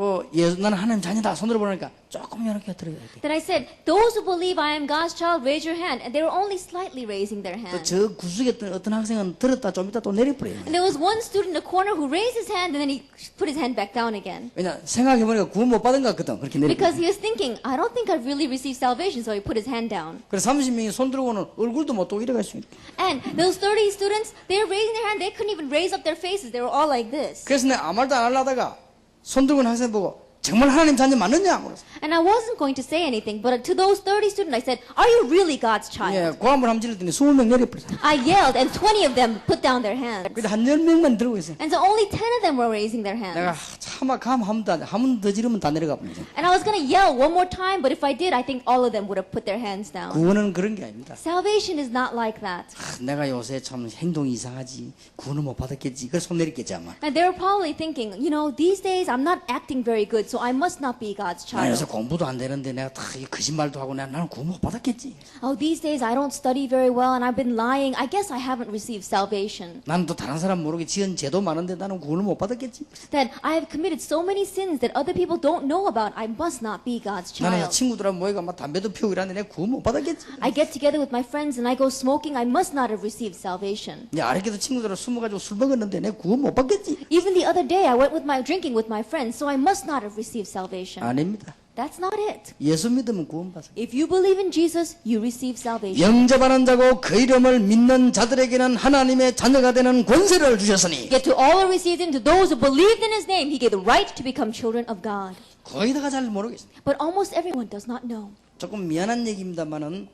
나는 하나님 자녀다 손 들어보라니까 조금 이렇게 들어야 돼. Then I said, those who believe I am God's child, raise your hand. And they were only slightly raising their hand. 저 구석에 어떤 학생은 들었다 좀 이따 또 내려버려요. And there was one student in the corner who raised his hand and then he put his hand back down again. 왜냐 생각해보니까 구원 못 받은 것 같거든. 그렇게 내려. Because he was thinking, I don't think I've really received salvation, so he put his hand down. 그래서 30명이 손 들고는 얼굴도 못 뜨고 이래갈 수 있게. And those 30 students, they were raising their hand, they couldn't even raise up their faces. They were all like this. 그래서 내가 아무 말도 안 하려다가 손 들고 있는 학생 보고 정말 하나님 자녀 맞느냐 물었어. And I wasn't going to say anything, but to those 30 students, I said, are you really God's child? 예, 고함을 한번 질렀더니 20명 내려버렸어. I yelled, and 20 of them put down their hands. 근데 한 10명만 들고 있어요. And so only 10 of them were raising their hands. 내가 차마 한번 더 지르면 다 내려가 버리죠. And I was going to yell one more time, but if I did, I think all of them would have put their hands down. 구원은 그런 게 아닙니다. Salvation is not like that. 내가 요새 참 행동이 이상하지. 구원을 못 받았겠지. 그래서 손 내렸겠지 아마. And they were probably thinking, you know, these days I'm not acting very good, so I must not be God's 나 요새 child. 공부도 안 되는데 내가 다 거짓말도 하고 나는 구원 못 받았겠지. Oh, these days I don't study very well and I've been lying. I guess I haven't received salvation. 나는 또 다른 사람 모르게 지은 죄도 많은데 나는 구원을 못 받았겠지. That I have committed so many sins that other people don't know about. I must not be God's 나는 child. 친구들하고 모여가 막 담배도 피우고 이러는데 내가 구원 못 받았겠지. I get together with my friends and I go smoking. I must not have received salvation. 이제 아래께도 친구들하고 술 먹어가지고 술 먹었는데 내가 구원 못 받겠지. Even the other day, I went with my drinking with my friends, so I must not have received salvation. 아닙니다. That's not it. 예수 믿으면 구원 받습니다. If you believe in Jesus, you receive salvation. 영접하는 자고 그 이름을 믿는 자들에게는 하나님의 자녀가 되는 권세를 주셨으니 Yet to all who received him, to those who believed in his name, he gave the right to become children of God. 거의 다가 잘 모르겠습니다. But almost everyone does not know. 조금 미안한 얘기입니다만은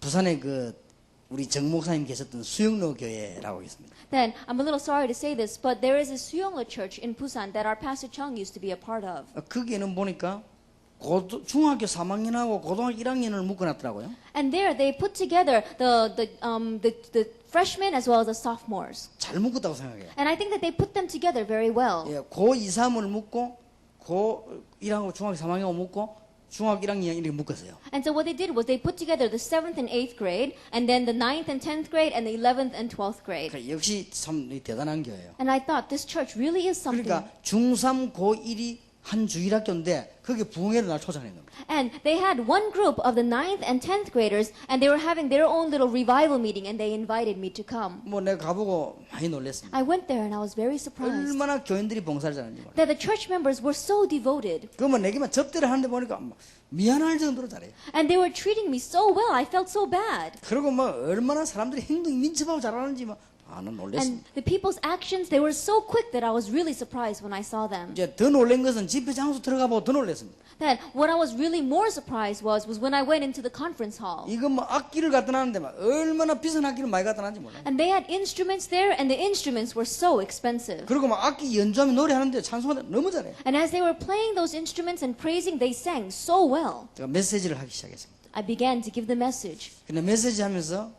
부산에 우리 정 목사님 계셨던 수영로 교회라고 있습니다. Then, I'm a little sorry to say this, but there is a Suyonglo church in Busan that our Pastor Chung used to be a part of. 거기에는 보니까 중학교 3학년하고 고등학교 1학년을 묶어놨더라고요. And there they put together the freshmen as well as the sophomores. 잘 묶었다고 생각해요. And I think that they put them together very well. 예, 고 2, 3을 묶고 고 1학년 중학교 3학년하고 묶고 중학교 1학년 이렇게 묶었어요. And so what they did was they put together the 7th and 8th grade, and then the 9th and 10th grade, and the 11th and 12th grade. 그러니까 역시 참 대단한 교회예요. And I thought this church really is something. 그러니까 중3, 고1이 한 주일학교인데 그게 부흥회를 날 초청한 겁니다. And they had one group of the 9th and 10th graders, and they were having their own little revival meeting, and they invited me to come. 뭐 내가 가보고 많이 놀랐습니다. I went there and I was very surprised 얼마나 교인들이 봉사를 잘하는지 몰라요. that the church members were so devoted. 그러면 내게만 접대를 하는데 보니까 미안할 정도로 잘해요. And they were treating me so well, I felt so bad. 그리고 뭐 얼마나 사람들이 행동이 민첩하고 잘하는지 나는 놀랐습니다. And the people's actions, they were so quick that I was really surprised when I saw them. 이제 더 놀란 것은 집회 장소 들어가 보고 더 놀랐습니다. That what I was really more surprised was when I went into the conference hall. 이거 악기를 갖다 놨는데 얼마나 비싼 악기를 많이 갖다 놨는지 몰라요. And they had instruments there, and the instruments were so expensive. 그리고 악기 연주하면 노래하는데 찬송하는데 너무 잘해요. And as they were playing those instruments and praising, they sang so well. 제가 메시지를 하기 시작했습니다. I began to give the message. 근데 메시지 하면서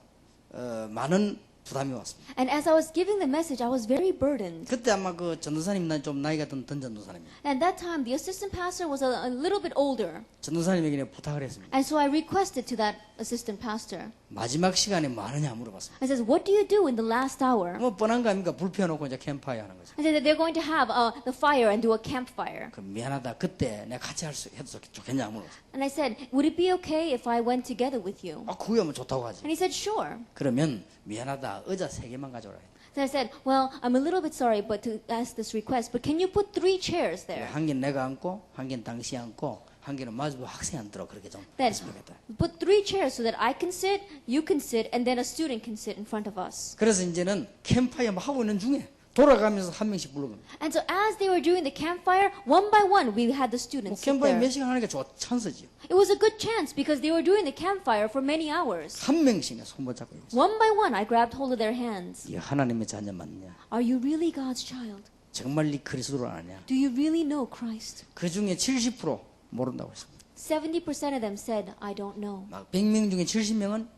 많은 부담이 왔습니다. And as I was giving the message, I was very burdened. 그때 아마 전도사님 좀 나이가 든 전도사님. And that time, the assistant pastor was a little bit older. 전도사님에게 내가 부탁을 했습니다. And so I requested to that assistant pastor. 마지막 시간에 뭐 하느냐 물어봤습니다. I said, what do you do in the last hour? 뭐 뻔한 거 아닙니까? 불 피워놓고 이제 캠파이어 하는 거죠. I said that they're going to have the fire and do a campfire. 미안하다. 그때 내가 같이 해도 좋겠냐 물어봤어요. And I said, would it be okay if I went together with you? 그게 뭐 좋다고 하지. And he said, sure. 그러면 미안하다. 의자 3개만 가져오라. So I said, well, I'm a little bit sorry but to ask this request, but can you put 3 chairs there? 한 개는 내가 앉고 한 개는 당신이 앉고 한 개는 마주보 학생이 앉도록 그렇게 좀 Then 했으면 좋겠다. put 3 chairs so that I can sit, you can sit, and then a student can sit in front of us. 그래서 이제는 캠파이어 하고 있는 중에 돌아가면서 한 명씩 부르는 거예요. And so as they were doing the campfire, one by one, we had the students sit 캠파이어 there. 몇 시간 하는 게 찬스지요. It was a good chance because they were doing the campfire for many hours. 한 명씩 손을 잡고 있어요. One by one, I grabbed hold of their hands. 이 하나님의 자녀 맞냐? Are you really God's child? 정말 네 그리스도를 아냐? Do you really know Christ? 그 중에 70% 모른다고 했습니다. 70% of them said, I don't know. 막 100명 중에 70명은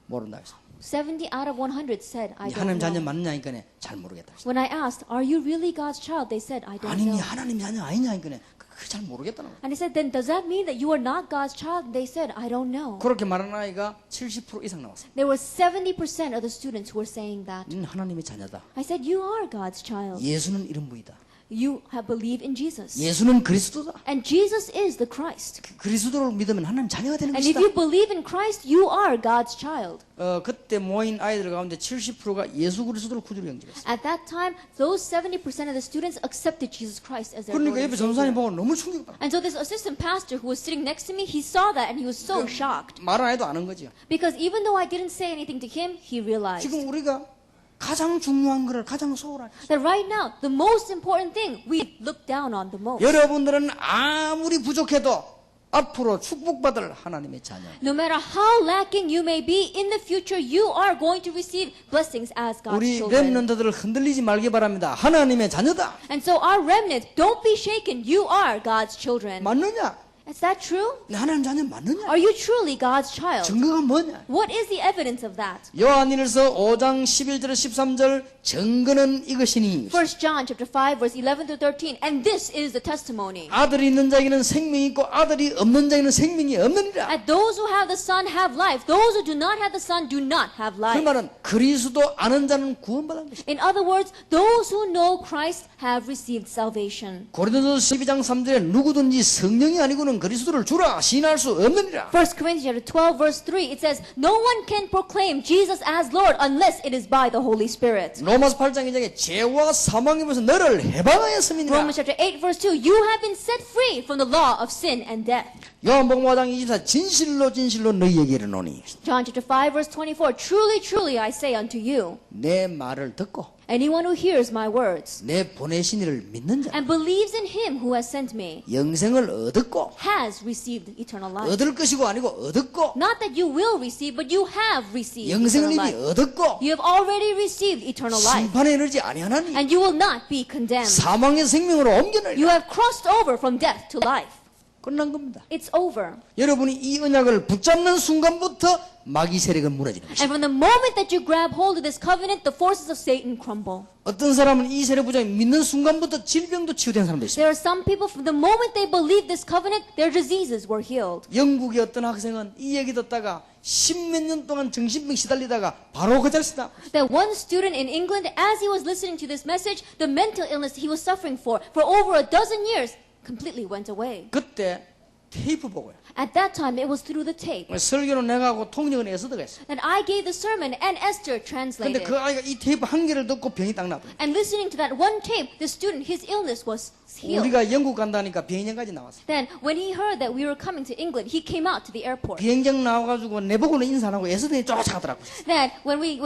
모른다 했어. 70 out of 100 said, I don't 하나님 자녀 know. 맞느냐니까 잘 모르겠다 했어. When I asked, are you really God's child? They said, I don't 아니 니 know. 하나님 자녀 아니냐니까 그게 잘 모르겠다는 거야. And I said, then does that mean that you are not God's child? They said, I don't know. 그렇게 말하는 아이가 70% 이상 나왔어. There were 70% of the students who were saying that. 넌 하나님의 자녀다. I said, you are God's child. 예수는 이런 분이다. You have believed in Jesus. 예수는 그리스도다. And Jesus is the Christ. 그리스도를 믿으면 하나님 자녀가 되는 And if 것이다. you believe in Christ, you are God's child. 그때 모인 아이들 가운데 70%가 예수 그리스도를 구주로 영접했어. At that time, those 70% of the students accepted Jesus Christ as their Lord 그러니까 and 옆에 전사님 Savior. 보고 너무 충격받아. And so this assistant pastor who was sitting next to me, he saw that and he was so shocked. 말 안 해도 아는 거죠. Because even though I didn't say anything to him, he realized 지금 우리가 가장 중요한 거를 가장 소홀하게. that right now, the most important thing we look down on the most. 여러분들은 아무리 부족해도 앞으로 축복받을 하나님의 자녀. No matter how lacking you may be, in the future you are going to receive blessings as God's 우리 children. 렘넌트들을 흔들리지 말기 바랍니다. 하나님의 자녀다. And so our remnant, don't be shaken. You are God's children. 맞느냐? Is that true? 하나님 자녀 맞느냐? Are you truly God's child? 증거가 뭐냐? What is the evidence of that? 요한일서 5장 11절 13절 증거는 이것이니 1 John chapter 5 verse 11 to 13. And this is the testimony. 아들이 있는 자에게는 생명이 있고 아들이 없는 자에게는 생명이 없느니라. That those who have the Son have life. Those who do not have the Son do not have 그 life. 말은 그리스도 아는 자는 구원받은 것이다. In other words, those who know Christ have received salvation. 고린도서 12장 3절에 누구든지 성령이 아니고는 그리스도를 주라 시인할 수 없느니라. 1 Corinthians chapter 12 verse 3, it says, no one can proclaim Jesus as Lord unless it is by the Holy Spirit. 로마서 8장 2절에 죄와 사망에 벌써 너를 해방하였음이니라. Romans chapter 8 verse 2, you have been set free from the law of sin and death. 요한복음 5장 24 진실로 진실로 너희에게 이르노니 John chapter 5 verse 24, truly, truly I say unto you, 내 말을 듣고 anyone who hears my words 내 보내신 이를 믿는 자 and believes in him who has sent me 영생을 얻었고 has received eternal life. 얻을 것이고 아니고 얻었고 Not that you will receive, but you have received eternal 영생을 이미 life. 얻었고 You have already received eternal life, 심판에 이르지 아니하나니 and you will not be condemned. 사망의 생명으로 옮겨내리라. You have crossed over from death to life. 끝난 겁니다. It's over. 여러분이 이 언약을 붙잡는 순간부터 마귀 세력은 무너지는 것입니다. And from the moment that you grab hold of this covenant, the forces of Satan crumble. 어떤 사람은 이 세력 부장이 믿는 순간부터 질병도 치유된 사람도 있습니다. There are some people, from the moment they believed this covenant, their diseases were healed. 영국의 어떤 학생은 이 얘기 듣다가 십몇 년 동안 정신병 시달리다가 바로 그 자리에서 나. That one student in England, as he was listening to this message, the mental illness he was suffering for over a dozen years, completely went away. 그때 테이프 보고요. At that time, it was through the tape. 설교는 내가 하고 통역은 에스더가 했어. And I gave the sermon, and Esther 근데 translated. 그 아이가 이 테이프 한 개를 듣고 병이 딱 나더라. And listening to that one tape, the student, his illness was healed. 우리가 영국 간다니까 비행장까지 나왔어. Then, when he heard that we were coming to England, he came out to the airport. 비행장 나와가지고 내보고는 인사 안 하고 에스더에 쫓아가더라고. Then, when we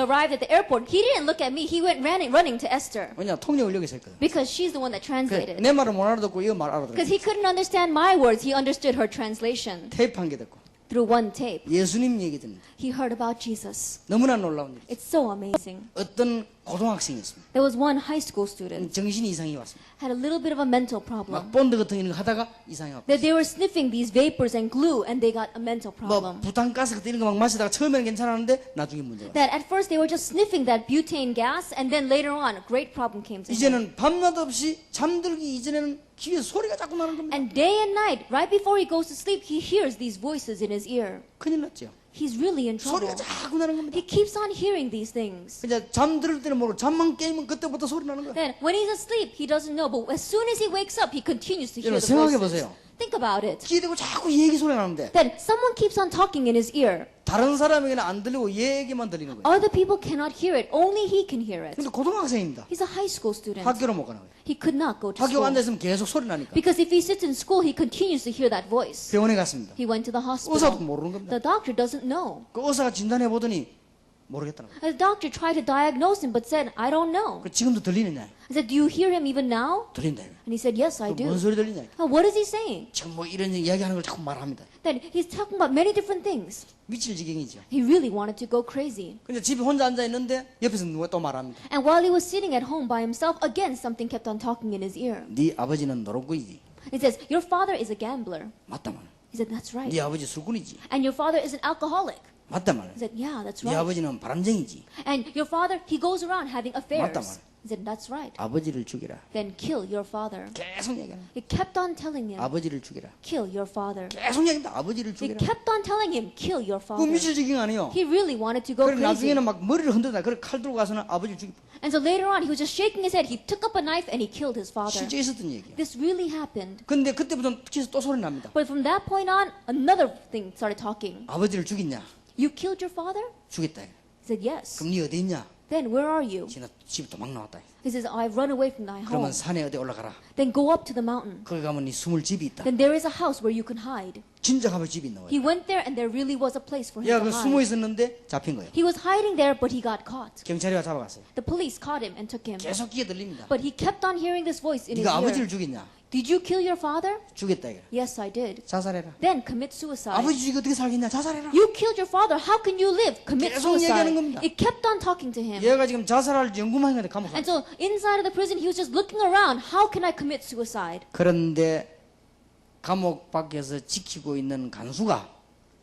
arrived at the airport, he didn't look at me. He went running to Esther 왜냐 통역을 여기서 했거든. because she's the one that translated. 내 말을 못 알아듣고 이거 말 Because 알아들어. he couldn't understand my words, he understood her translation 테이프 한 개 듣고 through one tape. 예수님 얘기 듣는다. He heard about Jesus. 너무나 놀라운 일. It's so amazing. 어떤 고등학생이 있습니다. There was one high school student 정신 이상이 왔습니다. had a little bit of a mental 막 problem. 본드 같은 거 하다가 이상이 왔고. That they were sniffing these vapors and glue, and they got a mental 뭐 problem. 부탄가스 같은 이런 거 막 마시다가 처음에는 괜찮았는데 나중에 문제가. That at first they were just sniffing that butane gas, and then later on, a great problem came to him. 이제는 밤낮 없이 잠들기 이전에는 귀에 소리가 자꾸 나는 겁니다. And day and night, right before he goes to sleep, he hears these voices in his ear. 큰일 났죠. He's really in trouble. 소리가 자꾸 나는 겁니다. He keeps on hearing these things. 이제 잠들 때는 모르고 잠만 깨면 그때부터 소리 나는 거야. Then, when he's asleep, he doesn't know, but as soon as he wakes up, he continues to hear 여러분 the 생각해 voices. 보세요. Think about it. 귀에 대고 자꾸 얘기 소리 나는데 Then, someone keeps on talking in his ear. 다른 사람에게는 안 들리고 얘기만 들리는 거예요. Other people cannot hear it. Only he can hear it. 근데 고등학생입니다. He's a high school student. 학교를 못 가는 거예요. He could not go to 학교 school. 앉아 있으면 계속 소리 나니까 Because if he sits in school, he continues to hear that voice. 병원에 갔습니다. He went to the 의사도 hospital. 모르는 겁니다. The doctor doesn't know. 그 의사가 진단해 보더니 모르겠다는 거예요. The doctor tried to diagnose him, but said, I don't know. 그 지금도 들리느냐? I said, do you hear him even now? 들린다. And he said, yes, I 뭔 do. 소리 들리냐? Oh, what is he saying? 지금 뭐 이런 이야기하는 걸 자꾸 말합니다. Then he's talking about many different things. 미칠 지경이죠. He really wanted to go crazy. 근데 집에 혼자 앉아 있는데 옆에서 누가 또 말합니다. And while he was sitting at home by himself, again something kept on talking in his ear. 네 아버지는 노릇꾼이지. It says, your father is a gambler. 맞다만. He said, that's right. 네 아버지 술꾼이지. And your father is an alcoholic. 맞단 말이야. He said, yeah, that's 네 right. 아버지는 바람쟁이지. And your father, he goes around having affairs. 맞다, 말이야. He said, that's right. 아버지를 죽이라. Then kill your father. 계속 얘기하는. He kept on telling him, 아버지를 죽이라. kill your father. 계속 얘기한다. 아버지를 He 죽이라. kept on telling him, kill your 그 father. 미칠적인 거 아니에요. He really wanted to go 그래 crazy. 나중에는 막 머리를 흔들다. 그래 칼 들고 가서는 아버지를 죽이. And so later on, he was just shaking his head. He took up a knife and he killed his father. 실제 있었던 얘기예요. This really happened. 근데 그때부터 뒤에서 또 소리 납니다. But from that point on, another thing started talking. 아버지를 죽였냐? You killed your father? 죽였다. He said, yes. 그럼 네 어디 있냐? Then where are you? 지나 집 도망 나왔다. He says, I've run away from thy home. 그러면 산에 어디 올라가라. Then go up to the mountain. 거기 가면 네 숨을 집이 있다. Then there is a house where you can hide. 진짜 가면 집이 있는 He 거야. went there and there really was a place for him 얘가 to 그 숨어 hide. 있었는데 잡힌 거예요. He was hiding there, but he got caught. 경찰이 와 잡아갔어요. The police caught him and took him. 계속 귀에 들립니다. But he kept on hearing this voice in his 네가 아버지를 ear. 죽였냐? Did you kill your father? 죽였다 이거. Yes, I did. 자살해라. Then commit suicide. 아버지 죽이 어떻게 살겠냐? 자살해라. You killed your father. How can you live? Commit 계속 얘기하는 suicide. 겁니다. It kept on talking to him. 얘가 지금 자살할 연구만 했는데 감옥 And 가. so inside of the prison, he was just looking around. How can I commit suicide? 그런데 감옥 밖에서 지키고 있는 간수가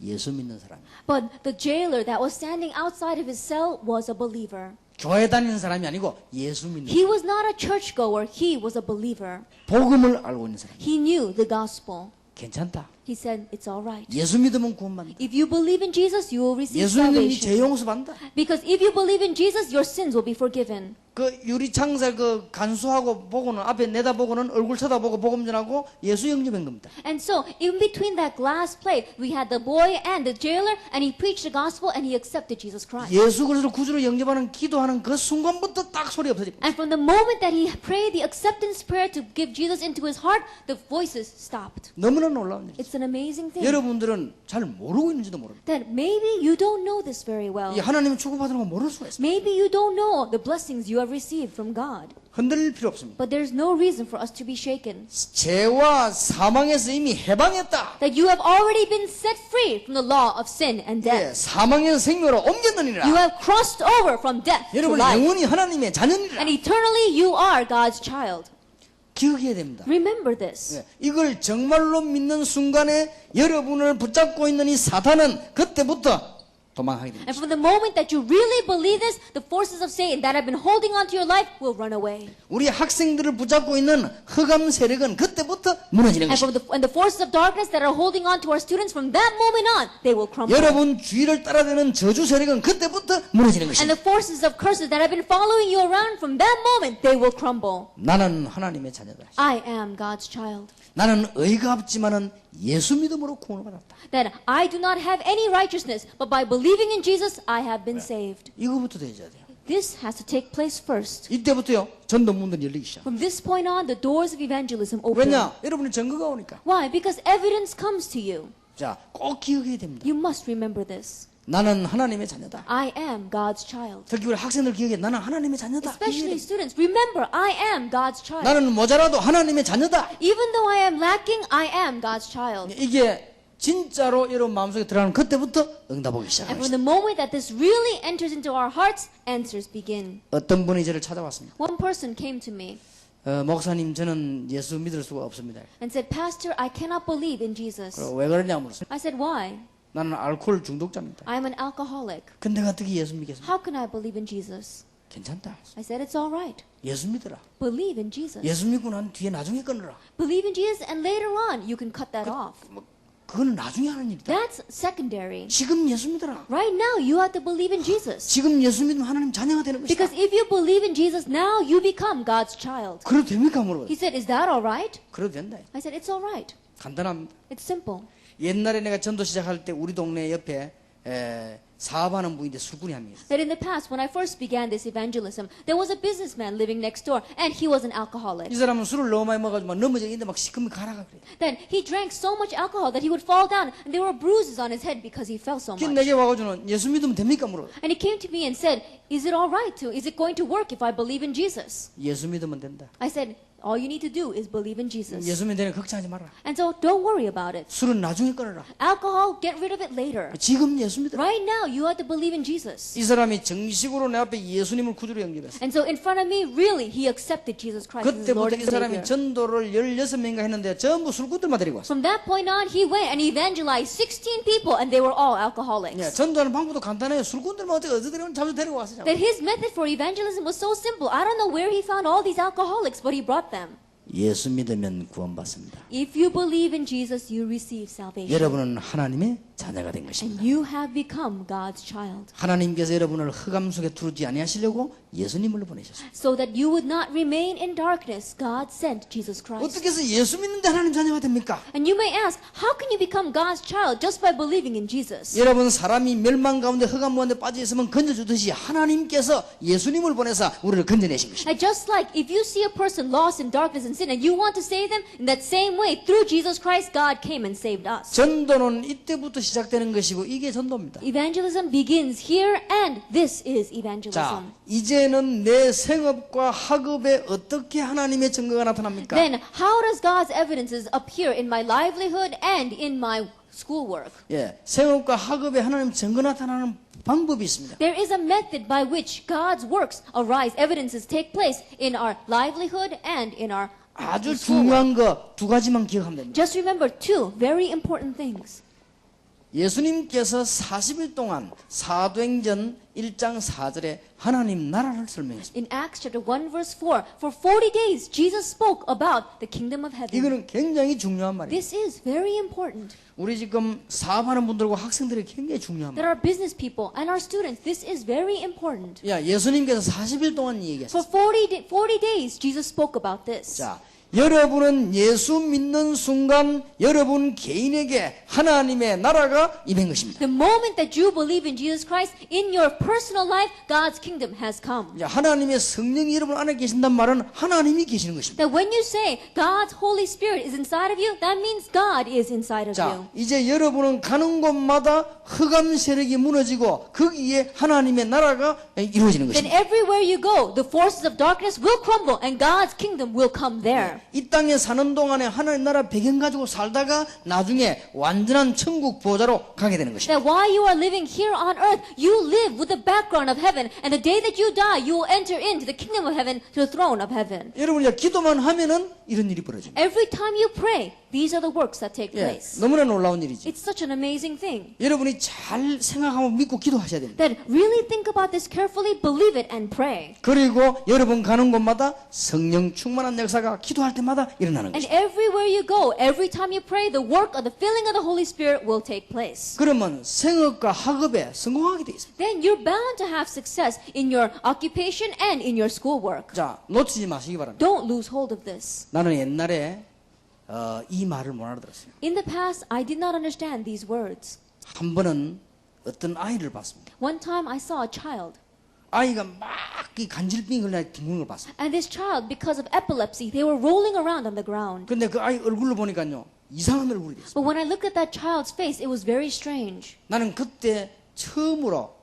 예수 믿는 사람이에요. But the jailer that was standing outside of his cell was a believer. 교회 다니는 사람이 아니고 예수 믿는 He was not a churchgoer. He was a believer. 복음을 알고 있는 사람. He knew the gospel. 괜찮다. He said, it's all right. 예수 믿으면 구원받는다. If you believe in Jesus, you will receive 예수 믿으면 salvation. 죄 용서받는다. Because if you believe in Jesus, your sins will be forgiven. 그 유리창살 그 간수하고 보고는 앞에 내다보고는 얼굴 쳐다보고 복음 전하고 예수 영접한 겁니다. And so, in between that glass plate, we had the boy and the jailer, and he preached the gospel and he accepted Jesus Christ. 예수 그리스도 구주로 영접하는 기도하는 그 순간부터 딱 소리 없어집니다. And from the moment that he prayed the acceptance prayer to give Jesus into his heart, the voices stopped. 너무나 놀라운 일이죠. It's an amazing thing. 여러분들은 잘 모르고 있는지도 모릅니다. That maybe you don't know this very well. 이 하나님이 축복받는 거 모를 수가 있습니다. Maybe you don't know the blessings you have received from God. 흔들릴 필요 없습니다. But there's no reason for us to be shaken. 죄와 사망에서 이미 해방했다. That you have already been set free from the law of sin and 예, death. 사망에서 생명으로 You 옮겼느니라. have crossed over from death to 여러분 life. 영원히 하나님의 자녀니라. And eternally you are God's child. 기억해야 됩니다. Remember this. 예, 이걸 정말로 믿는 순간에 여러분을 붙잡고 있는 이 사탄은 그때부터 도망하게 됩니다. And from the moment that you really believe this, the forces of Satan that have been holding on to your life will run away. 우리 학생들을 붙잡고 있는 흑암 세력은 그때부터 무너지는 And 것입니다. and the forces of darkness that are holding on to our students, from that moment on, they will crumble. 여러분 주위를 따라다니는 저주 세력은 그때부터 무너지는 And 것입니다. the forces of curses that have been following you around, from that moment, they will crumble. 나는 하나님의 자녀다. I am God's child. 나는 의가 없지만은 예수 믿음으로 구원을 받았다. That I do not have any righteousness, but by believing in Jesus, I have been saved. 이거부터 되어야 돼요. This has to take place first. 이때부터요 전도문들이 열리기 시작. From this point on, the doors of evangelism open. 왜냐? 여러분이 증거가 오니까. Why? Because evidence comes to you. 자, 꼭 기억해야 됩니다. You must remember this. 나는 하나님의 자녀다. I am God's child. 특히 우리 학생들 기억해. 나는 하나님의 자녀다. Especially students, remember, I am God's child. 나는 모자라도 하나님의 자녀다. Even though I am lacking, I am God's child. 이게 진짜로 여러분 마음속에 들어가는 그때부터 응답하기 And 시작합니다. from the moment that this really enters into our hearts, answers begin. 어떤 분이 저를 찾아왔습니다. One person came to me 목사님 저는 예수 믿을 수가 없습니다. and said, Pastor, I cannot believe in Jesus. 그리고 왜 그러냐 물었어요. I said, why? 나는 알코올 중독자입니다. I'm an alcoholic. 근데 어떻게 예수 믿겠습니까? How can I believe in Jesus? 괜찮다. I said, it's all right. 예수 믿어라. Believe in Jesus. 예수 믿고 난 뒤에 나중에 끊어라. Believe in Jesus, and later on, you can cut that off. 그건 나중에 하는 일이다. That's secondary. 지금 예수 믿어라. Right now, you have to believe in Jesus. 지금 예수 믿으면 하나님 자녀가 되는 것이다. Because if you believe in Jesus, now you become God's child. 그래도 됩니까? 물어봐요. He said, is that all right? 그래도 된다. I said, it's all right. 간단합니다. It's simple. 옛날에 내가 전도 시작할 때 우리 동네 옆에 사업하는 분인데 술꾼이 한 명 있어요. That in the past, when I first began this evangelism, there was a businessman living next door, and he was an alcoholic. 이 사람은 술을 너무 많이 먹어가지고 막 넘어져 있는데 막 시커멓게 가라가 그래. Then he drank so much alcohol that he would fall down, and there were bruises on his head because he fell so 그 much. 내게 와가지고는 예수 믿으면 됩니까? 물어. And he came to me and said, is it all right to? Is it going to work if I believe in Jesus? 예수 믿으면 된다. I said, All you need to do is believe in Jesus. 예수 믿는 데는 걱정하지 마라. And so don't worry about it. 술은 나중에 끊어라. Alcohol, get rid of it later. 지금 예수 믿어라. Right now, you have to believe in Jesus. 이 사람이 정식으로 내 앞에 예수님을 구주로 영접했어. And so in front of me, really, he accepted Jesus Christ as his Lord 그때부터 and 이 사람이 Savior. 전도를 16명인가 했는데 전부 술꾼들만 데리고 왔어. From that point on, he went and evangelized 16 people, and they were all alcoholics. 예, 전도하는 방법도 간단해요. 술꾼들만 어디서 데리고 자주 데리고 왔어. 자꾸. That his method for evangelism was so simple. I don't know where he found all these alcoholics, but he brought them. 예수 믿으면 구원받습니다. If you believe in Jesus, you receive salvation. 여러분은 하나님의 자녀가 된 것입니다. And you have become God's child. 하나님께서 여러분을 흑암 속에 두르지 아니하시려고 예수님을 보내셨습니다. So that you would not remain in darkness, God sent Jesus Christ. 어떻게 해서 예수 믿는데 하나님 자녀가 됩니까? And you may ask, how can you become God's child just by believing in Jesus? 여러분 사람이 멸망 가운데 흑암 가운데 빠져 있으면 건져주듯이 하나님께서 예수님을 보내서 우리를 건져내신 것입니다. And just like if you see a person lost in darkness and sin and you want to save them, in that same way, through Jesus Christ, God came and saved us. 전도는 이때부터 시작되는 것이고 이게 전도입니다. Evangelism begins here, and this is evangelism. 자, 이제는 내 생업과 학업에 어떻게 하나님의 증거가 나타납니까? Then, how does God's evidences appear in my livelihood and in my schoolwork? 예, 생업과 학업에 하나님 증거 나타나는 방법이 있습니다. There is a method by which God's works arise, evidences take place in our livelihood and in our 아주 schoolwork. 중요한 거 두 가지만 기억하면 됩니다. Just remember two very important things. 예수님께서 40일 동안 사도행전 1장 4절에 하나님 나라를 설명했습니다. In Acts chapter 1 verse 4, for 40 days Jesus spoke about the kingdom of heaven. 이거는 굉장히 중요한 말이에요. This is very important. 우리 지금 사업하는 분들과 학생들이 굉장히 중요한 That 말이에요. our business people and our students, this is very important. 야, 예수님께서 40일 동안 For 얘기했어요. 40 days Jesus spoke about this. 자, 여러분은 예수 믿는 순간 여러분 개인에게 하나님의 나라가 임한 것입니다. The moment that you believe in Jesus Christ, in your personal life, God's kingdom has come. 자, 하나님의 성령이 여러분 안에 계신단 말은 하나님이 계시는 것입니다. That when you say God's Holy Spirit is inside of you, that means God is inside of you. 자, 이제 여러분은 가는 곳마다 흑암 세력이 무너지고 거기에 하나님의 나라가 이루어지는 Then 것입니다. everywhere you go, the forces of darkness will crumble and God's kingdom will come there. 이 땅에 사는 동안에 하나님 나라 배경 가지고 살다가 나중에 완전한 천국 보좌로 가게 되는 것입니다. That while you are living here on earth, you live with the background of heaven, and the day that you die, you will enter into the kingdom of heaven, to the throne of heaven. 여러분 이제 기도만 하면은 이런 일이 벌어집니다. Every time you pray, these are the works that take 예, place. 너무나 놀라운 일이죠. It's such an amazing thing. 여러분이 잘 생각하고 믿고 기도하셔야 됩니다. That really think about this carefully, believe it, and pray. 그리고 여러분 가는 곳마다 성령 충만한 역사가 기도할 때마다 일어나는 And 것입니다. everywhere you go, every time you pray, the work of the filling of the Holy Spirit will take place. 그러면 생업과 학업에 성공하게 되어 있습니다. Then you're bound to have success in your occupation and in your schoolwork. 자, 놓치지 마시기 바랍니다. Don't lose hold of this. 나는 옛날에 이 말을 못 알아들었어요. In the past, I did not understand these words. 한 번은 어떤 아이를 봤습니다. One time I saw a child, 아이가 막 이 간질병이 걸려 뒹구는 걸 봤어요. and this child, because of epilepsy, they were rolling around on the ground. 근데 그 아이 얼굴로 보니까요, 이상한 얼굴이 됐어요. But when I looked at that child's face, it was very strange. 나는 그때 처음으로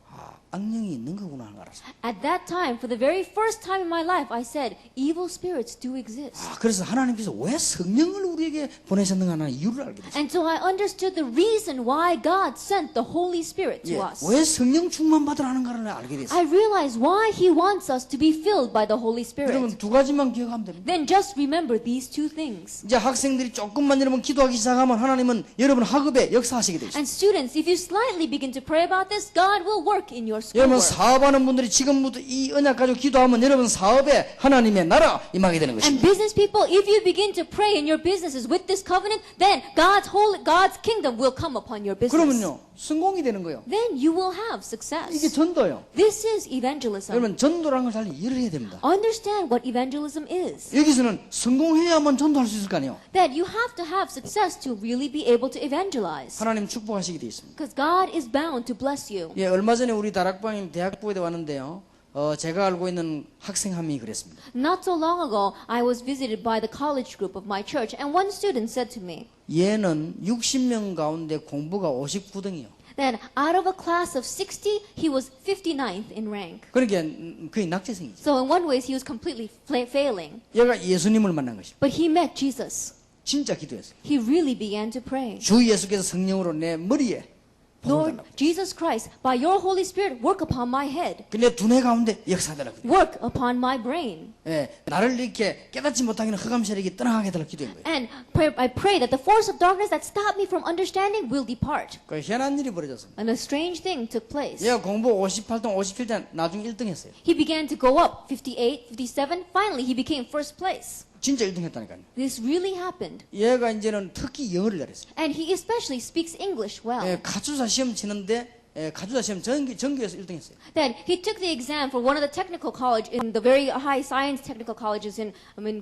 악령이 있는 거구나 하는 걸 알았어요. At that time, for the very first time in my life, I said, evil spirits do exist. 그래서 하나님께서 왜 성령을 우리에게 보내셨는가 하는 이유를 알게 됐어요. And so I understood the reason why God sent the Holy Spirit to us. 왜 성령 충만 받으라는가를 알게 됐어요. I realized why He wants us to be filled by the Holy 여러분 Spirit. 두 가지만 기억하면 됩니다. Then just remember these two things. 이제 학생들이 조금만 여러분 기도하기 시작하면 하나님은 여러분 학업에 역사하시게 되죠. And students, if you slightly begin to pray about this, God will work in your 여러분 schoolwork. 사업하는 분들이 지금부터 이 언약 가지고 기도하면 여러분 사업에 하나님의 나라 임하게 되는 And 것입니다. business people, if you begin to pray in your businesses with this covenant, then God's kingdom will come upon your business. 그러면요 성공이 되는 거예요. Then you will have 이게 success. 전도예요. This is evangelism. 여러분 전도라는 걸 잘 이해를 해야 됩니다. Understand what evangelism is. 여기서는 성공해야만 전도할 수 있을 거 아니에요. That you have to have success to really be able to evangelize. 하나님 축복하시게 돼 있습니다. Because God is bound to bless you. 예, 얼마 전에 우리 다락방님 대학부에 왔는데요. 제가 알고 있는 학생 한 명이 그랬습니다. Not so long ago, I was visited by the college group of my church, and one student said to me 얘는 60명 가운데 공부가 59등이요. Then out of a class of 60, he was 59th in rank. 그러니까 거의 낙제생이죠. So in one way, he was completely failing. 얘가 예수님을 만난 것입니다. But he met Jesus. 진짜 기도했어요. He really began to pray. 주 예수께서 성령으로 내 머리에 Lord Jesus Christ, by your Holy Spirit, work upon my head. 내 두뇌 가운데 역사하더라. Work upon my brain. 예, 나를 이렇게 깨닫지 못하기는 흑암 세력이 떠나가게 해달라 기도한 거예요. And I pray that the force of darkness that stopped me from understanding will depart. 그 희한한 일이 벌어졌습니다. And a strange thing took place. 얘가 공부 58등 57등 나중에 1등 했어요. He began to go up 58, 57. Finally, he became first place. 진짜 1등 했다니까요. This really happened. 얘가 이제는 특히 영어를 잘했어요. And he especially speaks English well. 예, 가주사 시험 치는데 가주사 시험 전교에서 1등 했어요. Then he took the exam for one of the technical college in the very high science technical colleges in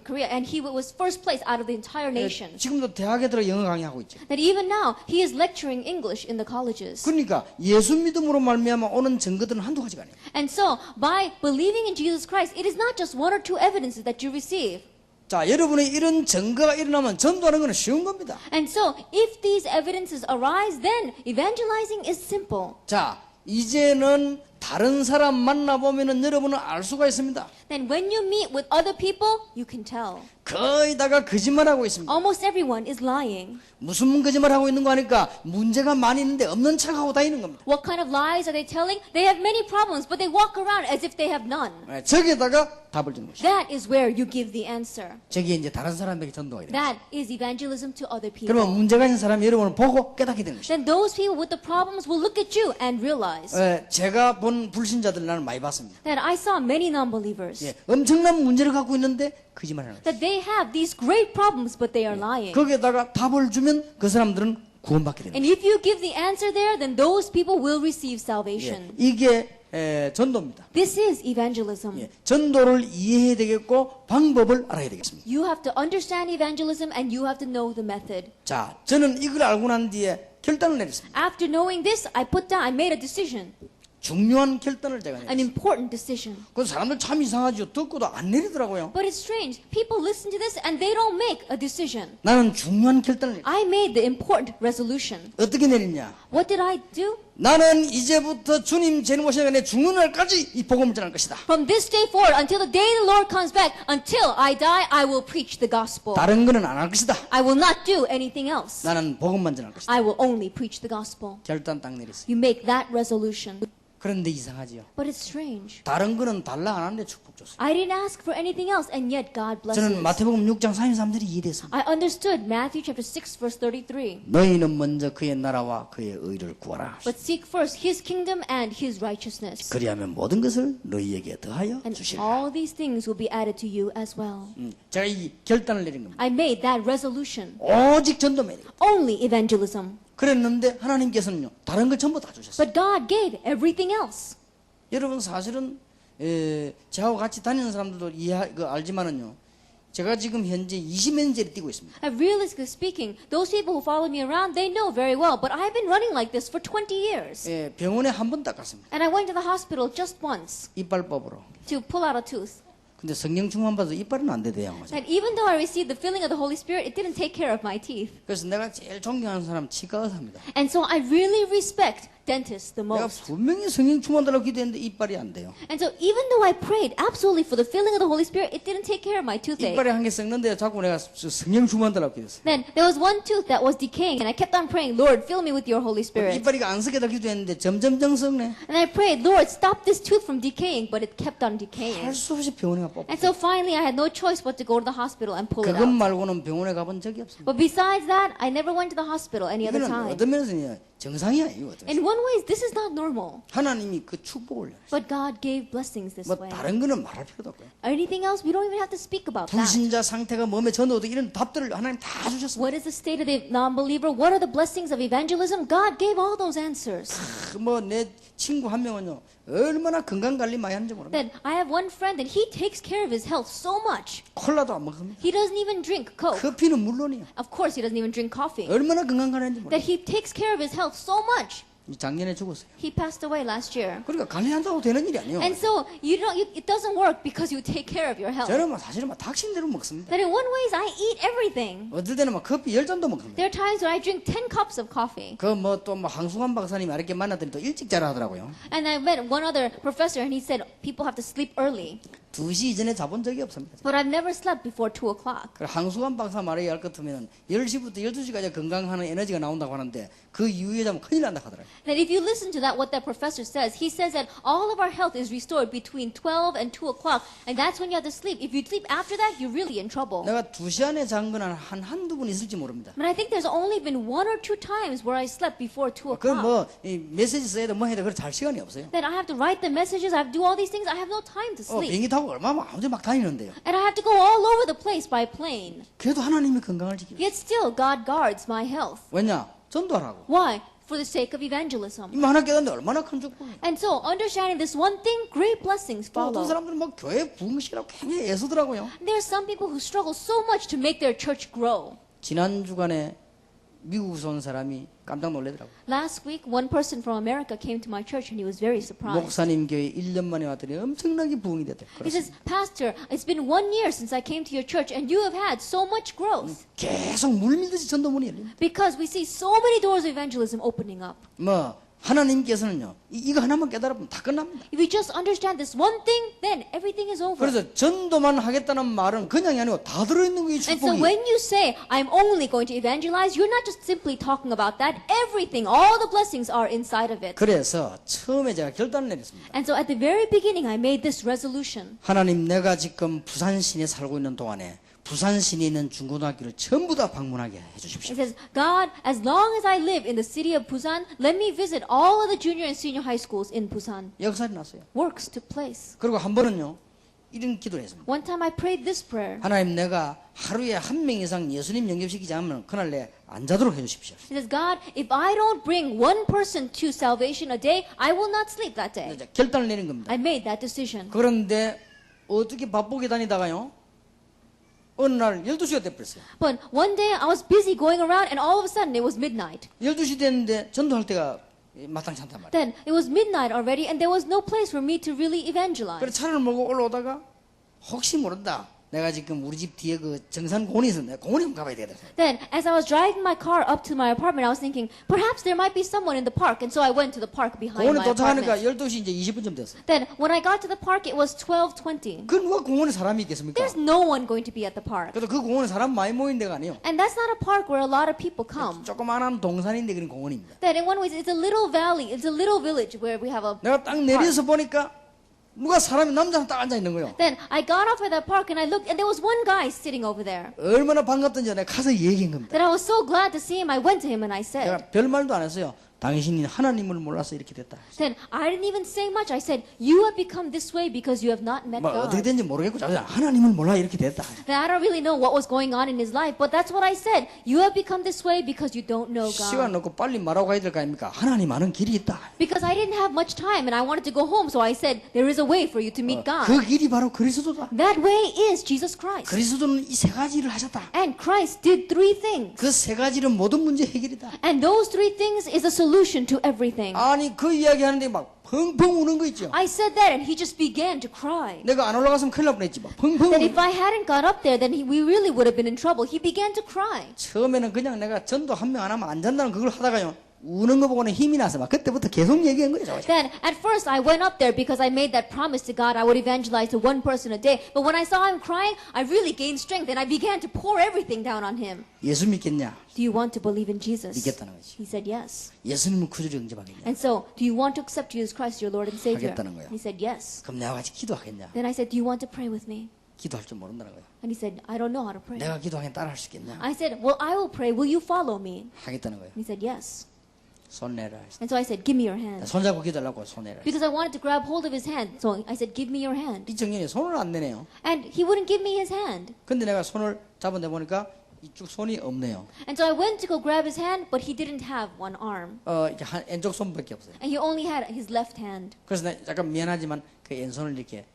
Korea, and he was first place out of the entire nation. 지금도 대학에 들어 영어 강의하고 있죠. That even now he is lecturing English in the colleges. 그러니까 예수 믿음으로 말미암아 오는 증거들은 한두 가지가 아니에요. And so by believing in Jesus Christ, it is not just one or two evidences that you receive. 자, 여러분의 이런 증거가 일어나면 전도하는 것은 쉬운 겁니다. And so if these evidences arise, then evangelizing is simple. 자, 이제는 다른 사람 만나보면은 여러분은 알 수가 있습니다. Then when you meet with other people, you can tell. 거의 다가 거짓말하고 있습니다. Almost everyone is lying. 무슨 거짓말하고 있는 거 하니까 문제가 많이 있는데 없는 척하고 다니는 겁니다. What kind of lies are they telling? They have many problems, but they walk around as if they have none. 저기에다가 답을 주는 것이죠. That is where you give the answer. 저기에 이제 다른 사람에게 전도가 돼요. That is evangelism to other people. 그러면 문제가 있는 사람이 여러분을 보고 깨닫게 되는 것이죠. Then those people with the problems will look at you and realize 제가 본 불신자들 나는 많이 봤습니다. that I saw many non-believers. 예, 엄청난 문제를 갖고 있는데 거짓말하는 거예요. That they have these great problems, but they are lying. 거기에다가 답을 주면 그 사람들은 구원받게 됩니다. And if you give the answer there, then those people will receive 예, salvation. 이게 전도입니다. This is evangelism. 예, 전도를 이해해야 되겠고 방법을 알아야 되겠습니다. You have to understand evangelism and you have to know the method. 자, 저는 이걸 알고 난 뒤에 결단을 내렸습니다. After knowing this, I made a decision, 중요한 결단을 제가 an 내렸습니다. important decision. 그 사람들 참 이상하죠. 듣고도 안 내리더라고요. But it's strange. People listen to this and they don't make a decision. 나는 중요한 결단을 내렸습니다. I made the important resolution. 어떻게 내렸냐? What did I do? 나는 이제부터 주님 재림 오시는 내 죽는 날까지 이 복음을 전할 것이다. From this day forward, until the day the Lord comes back, until I die, I will preach the gospel. 다른 거는 안 할 것이다. I will not do anything else. 나는 복음만 전할 것이다. I will only preach the gospel. 결단 딱 내렸어요. You make that resolution. 그런데 이상하지요. But it's strange. 다른 거는 달라 안 하는데 축복 줬어요. I didn't ask for anything else, and yet God blesses. 저는 마태복음 6장 33절이 이해됐습니다. I understood Matthew chapter 6 verse 33. 너희는 먼저 그의 나라와 그의 의를 구하라. But seek first His kingdom and His righteousness, 그리하면 모든 것을 너희에게 더하여 and 주시리라. all these things will be added to you as well. 제가 이 결단을 내린 겁니다. I made that resolution. 오직 전도만 해요. Only evangelism. 그랬는데 하나님께서는요. 다른 걸 전부 다 주셨어요. But God gave everything else. 여러분 사실은 저하고 같이 다니는 사람들도 알지만은요. 제가 지금 현재 20년째를 뛰고 있습니다. Realistically speaking, those people who follow me around, they know very well. But I've been running like this for 20 years. 병원에 한 번 닦았습니다. And I went to the hospital just once 이빨법으로. to pull out a tooth. 근데 성령 충만 받아서 이빨은 안 되대요. And even though I received the filling of the Holy Spirit, it didn't take care of my teeth. 그래서 내가 제일 존경하는 사람 치과 의사입니다. And so I really respect dentists the 내가 most. 분명히 성령 충만 달라고 기도했는데 이빨이 안 돼요. And so even though I prayed absolutely for the filling of the Holy Spirit, it didn't take care of my toothache. 이빨이 한 개 썩는데 자꾸 내가 성령 충만 달라고 기도했어요. Then there was one tooth that was decaying, and I kept on praying, Lord, fill me with your Holy Spirit. 이빨이가 안 썩게 달라고 기도했는데 점점점 썩네. And I prayed, Lord, stop this tooth from decaying, but it kept on decaying. 할 수 없이 병원에 가 뽑고. And so finally, I had no choice but to go to the hospital and pull it 그것 out. 말고는 병원에 가본 적이 없습니다. But besides that, I never went to the hospital any other 이거는 time. 어떤 면에서는 정상이 아니에요. In one way, this is not normal. 하나님이 그 축복을 But God gave blessings this 뭐 way. 다른 거는 말할 필요도 없고요. Anything else, we don't even have to speak about that. 불신자 상태가 몸에 전도도 이런 답들을 하나님 다 주셨습니다. What is the state of the non-believer? What are the blessings of evangelism? God gave all those answers. 뭐 내 친구 한 명은요 얼마나 건강 관리 많이 하는지 모릅니다. Then I have one friend and he takes care of his health so much. 콜라도 안 먹습니다. He doesn't even drink Coke. 커피는 물론이요. Of course, he doesn't even drink coffee. 얼마나 건강 관리하는지 That 모릅니다. he takes care of his health so much. 작년에 죽었어요. He passed away last year. 그러니까 관리한다고 되는 일이 아니에요. And so it doesn't work because you take care of your health. 저는 뭐 사실은 막 닥친 대로 먹습니다. That in one ways I eat everything. 어떨 때는 막 커피 10잔도 먹습니다. There are times when I drink 10 cups of coffee. 그 뭐 또 뭐 항수관 박사님 이렇게 만났더니 또 일찍 자라 하더라고요. And I met one other professor and he said people have to sleep early. 2시 이전에 자본 적이 없습니다. But I've never slept before 2 o'clock. 그 항수관 박사 말에 할 것 같으면 10시부터 12시까지 건강하는 에너지가 나온다고 하는데 그 이후에 자면 큰일 난다 하더라고요. That if you listen to what that professor says, he says that all of our health is restored between 12 and 2 o'clock, and that's when you have to sleep. If you sleep after that, you're really in trouble. 내가 2시 안에 잔 거는 한두 번 있을지 모릅니다. But I think there's only been 1 or 2 times where I slept before 2 그 o'clock. 뭐 메시지 써야 돼 뭐 해야 돼 그럴 잘 시간이 없어요. Then I have to write the messages, I have to do all these things, I have no time to sleep. 비행기 타고 얼마나 아무데 막 다니는데요. And I have to go all over the place by plane. 그래도 하나님이 건강을 지키고. Yet still, God guards my health. 왜냐? 전도하라고. Why? For the sake of evangelism. 이만 하나 깨닫는데 얼마나 큰 축복이에요. And so, understanding this one thing, great blessings 또 어떤 follow. 사람들은 막 교회 부흥시키라고 굉장히 애쓰더라고요. There are some people who struggle so much to make their church grow. 지난 주간에 미국에서 온 사람이 깜짝 놀라더라고요. Last week, one person from America came to my church and he was very surprised. 목사님 교회 1년 만에 왔더니 엄청나게 부흥이 됐대요. He says, Pastor, it's been 1 year since I came to your church and you have had so much growth. 계속 물밀듯이 전도문이 열립니다. Because we see so many doors of evangelism opening up. 뭐 하나님께서는요 이거 하나만 깨달으면 다 끝납니다. If we just understand this one thing, then everything is over. 그래서 전도만 하겠다는 말은 그냥이 아니고 다 들어있는 거이 And so 축복이. when you say, I'm only going to evangelize, you're not just simply talking about that. Everything, all the blessings are inside of it. 그래서 처음에 제가 결단을 내렸습니다. And so at the very beginning, I made this resolution. 하나님 내가 지금 부산 시내에 살고 있는 동안에 부산 시내에 있는 중고등학교를 전부 다 방문하게 해주십시오. It says, God, as long as I live in the city of Busan, let me visit all of the junior and senior high schools in Busan. 역사를 났어요. Works took place. 그리고 한 번은요 이런 기도를 했습니다. One time I prayed this prayer. 하나님 내가 하루에 1명 이상 예수님 영접시키지 않으면 그날 내 안 자도록 해주십시오. It says, God, if I don't bring one person to salvation a day, I will not sleep that day. 이제 결단을 내린 겁니다. I made that decision. 그런데 어떻게 바쁘게 다니다가요 어느 날 12시가 돼버렸어요. But one day I was busy going around and all of a sudden it was midnight. 12시 됐는데 전도할 때가 마땅치 않단 말이에요. Then it was midnight already and there was no place for me to really evangelize. 그래서 차를 몰고 올라오다가 혹시 모른다. 내가 지금 우리 집 뒤에 그 정산 공원이 있었는데 공원에 한번 가봐야 되겠다. Then as I was driving my car up to my apartment, I was thinking, perhaps there might be someone in the park. And so I went to the park behind 공원에 my 도착하니까 apartment. 12시 이제 20분쯤 됐어요. Then when I got to the park, it was 12:20. 그 누가 공원에 사람이 있겠습니까? There's no one going to be at the park. 그래도 그 공원에 사람 많이 모인 데가 아니에요. And that's not a park where a lot of people come. 조그마한 동산인데 그런 공원입니다. Then in one way, it's a little valley, it's a little village where we have a 내가 딱 내려서 보니까 누가 사람이 남자는 딱 앉아 있는 거예요. Then I got off at that park and I looked and there was one guy sitting over there. 얼마나 반갑던지 내가 가서 얘기한 겁니다. That I was so glad to see him. I went to him and I said, 내가 별말도 안 했어요. 당신이 하나님을 몰라서 이렇게 됐다. then I didn't even say much. I said, you have become this way because you have not met 뭐 어떻게 God. 된지 모르겠고 하나님을 몰라 이렇게 됐다. Then I don't really know what was going on in his life, but that's what I said. You have become this way because you don't know 시간 God. 넣고 빨리 말하고 가야 될 거 아닙니까? 하나님 아는 길이 있다. Because I didn't have much time and I wanted to go home, so I said, there is a way for you to meet God. 그 길이 바로 그리스도다. That way is Jesus Christ. 그리스도는 이 세 가지를 하셨다. And Christ did 3 things. 그 세 가지는 모든 문제 해결이다. And those 3 things is a solution to everything. 아니 그 이야기 하는데 막 펑펑 우는 거 있죠. I said that and he just began to cry. 내가 안 올라갔으면 큰일 날 뻔했지. 막 펑펑 That 우는 if I hadn't got up there, then we really would have been in trouble. He began to cry. 처음에는 그냥 내가 전도 한 명 안 하면 안 된다는 그걸 하다가요. 우는 거 보고는 힘이 나서 막 그때부터 계속 얘기한 거예요. Then at first I went up there because I made that promise to God I would evangelize to one person a day. But when I saw him crying, I really gained strength and I began to pour everything down on him. 예수 믿겠냐? Do you want to believe in Jesus? 믿겠다는 거지. He said yes. 예수님을 구주로 영접하겠냐? And so, do you want to accept Jesus Christ your Lord and Savior? 하겠다는 거야. He said yes. 그럼 내가 같이 기도하겠냐? Then I said, do you want to pray with me? 기도할 줄 모른다는 거야. And he said, I don't know how to pray. 내가 기도하면 따라할 수 있겠냐? I said, well, I will pray. Will you follow me? 하겠다는 거야. And he said yes. 손 내라. And so I said, give me your hand. 손잡고 기도하려고 손 내라. Because I wanted to grab hold of his hand. So I said, give me your hand. 이 청년이 손을 안 내네요. And he wouldn't give me his hand. 근데 내가 손을 잡아내 보니까 이쪽 손이 없네요. And so I went to go grab his hand, but he didn't have one arm. 이렇게 한 왼쪽 손밖에 없어요. And he only had his left hand. 그래서 내가 약간 미안하지만 그 왼손을 이렇게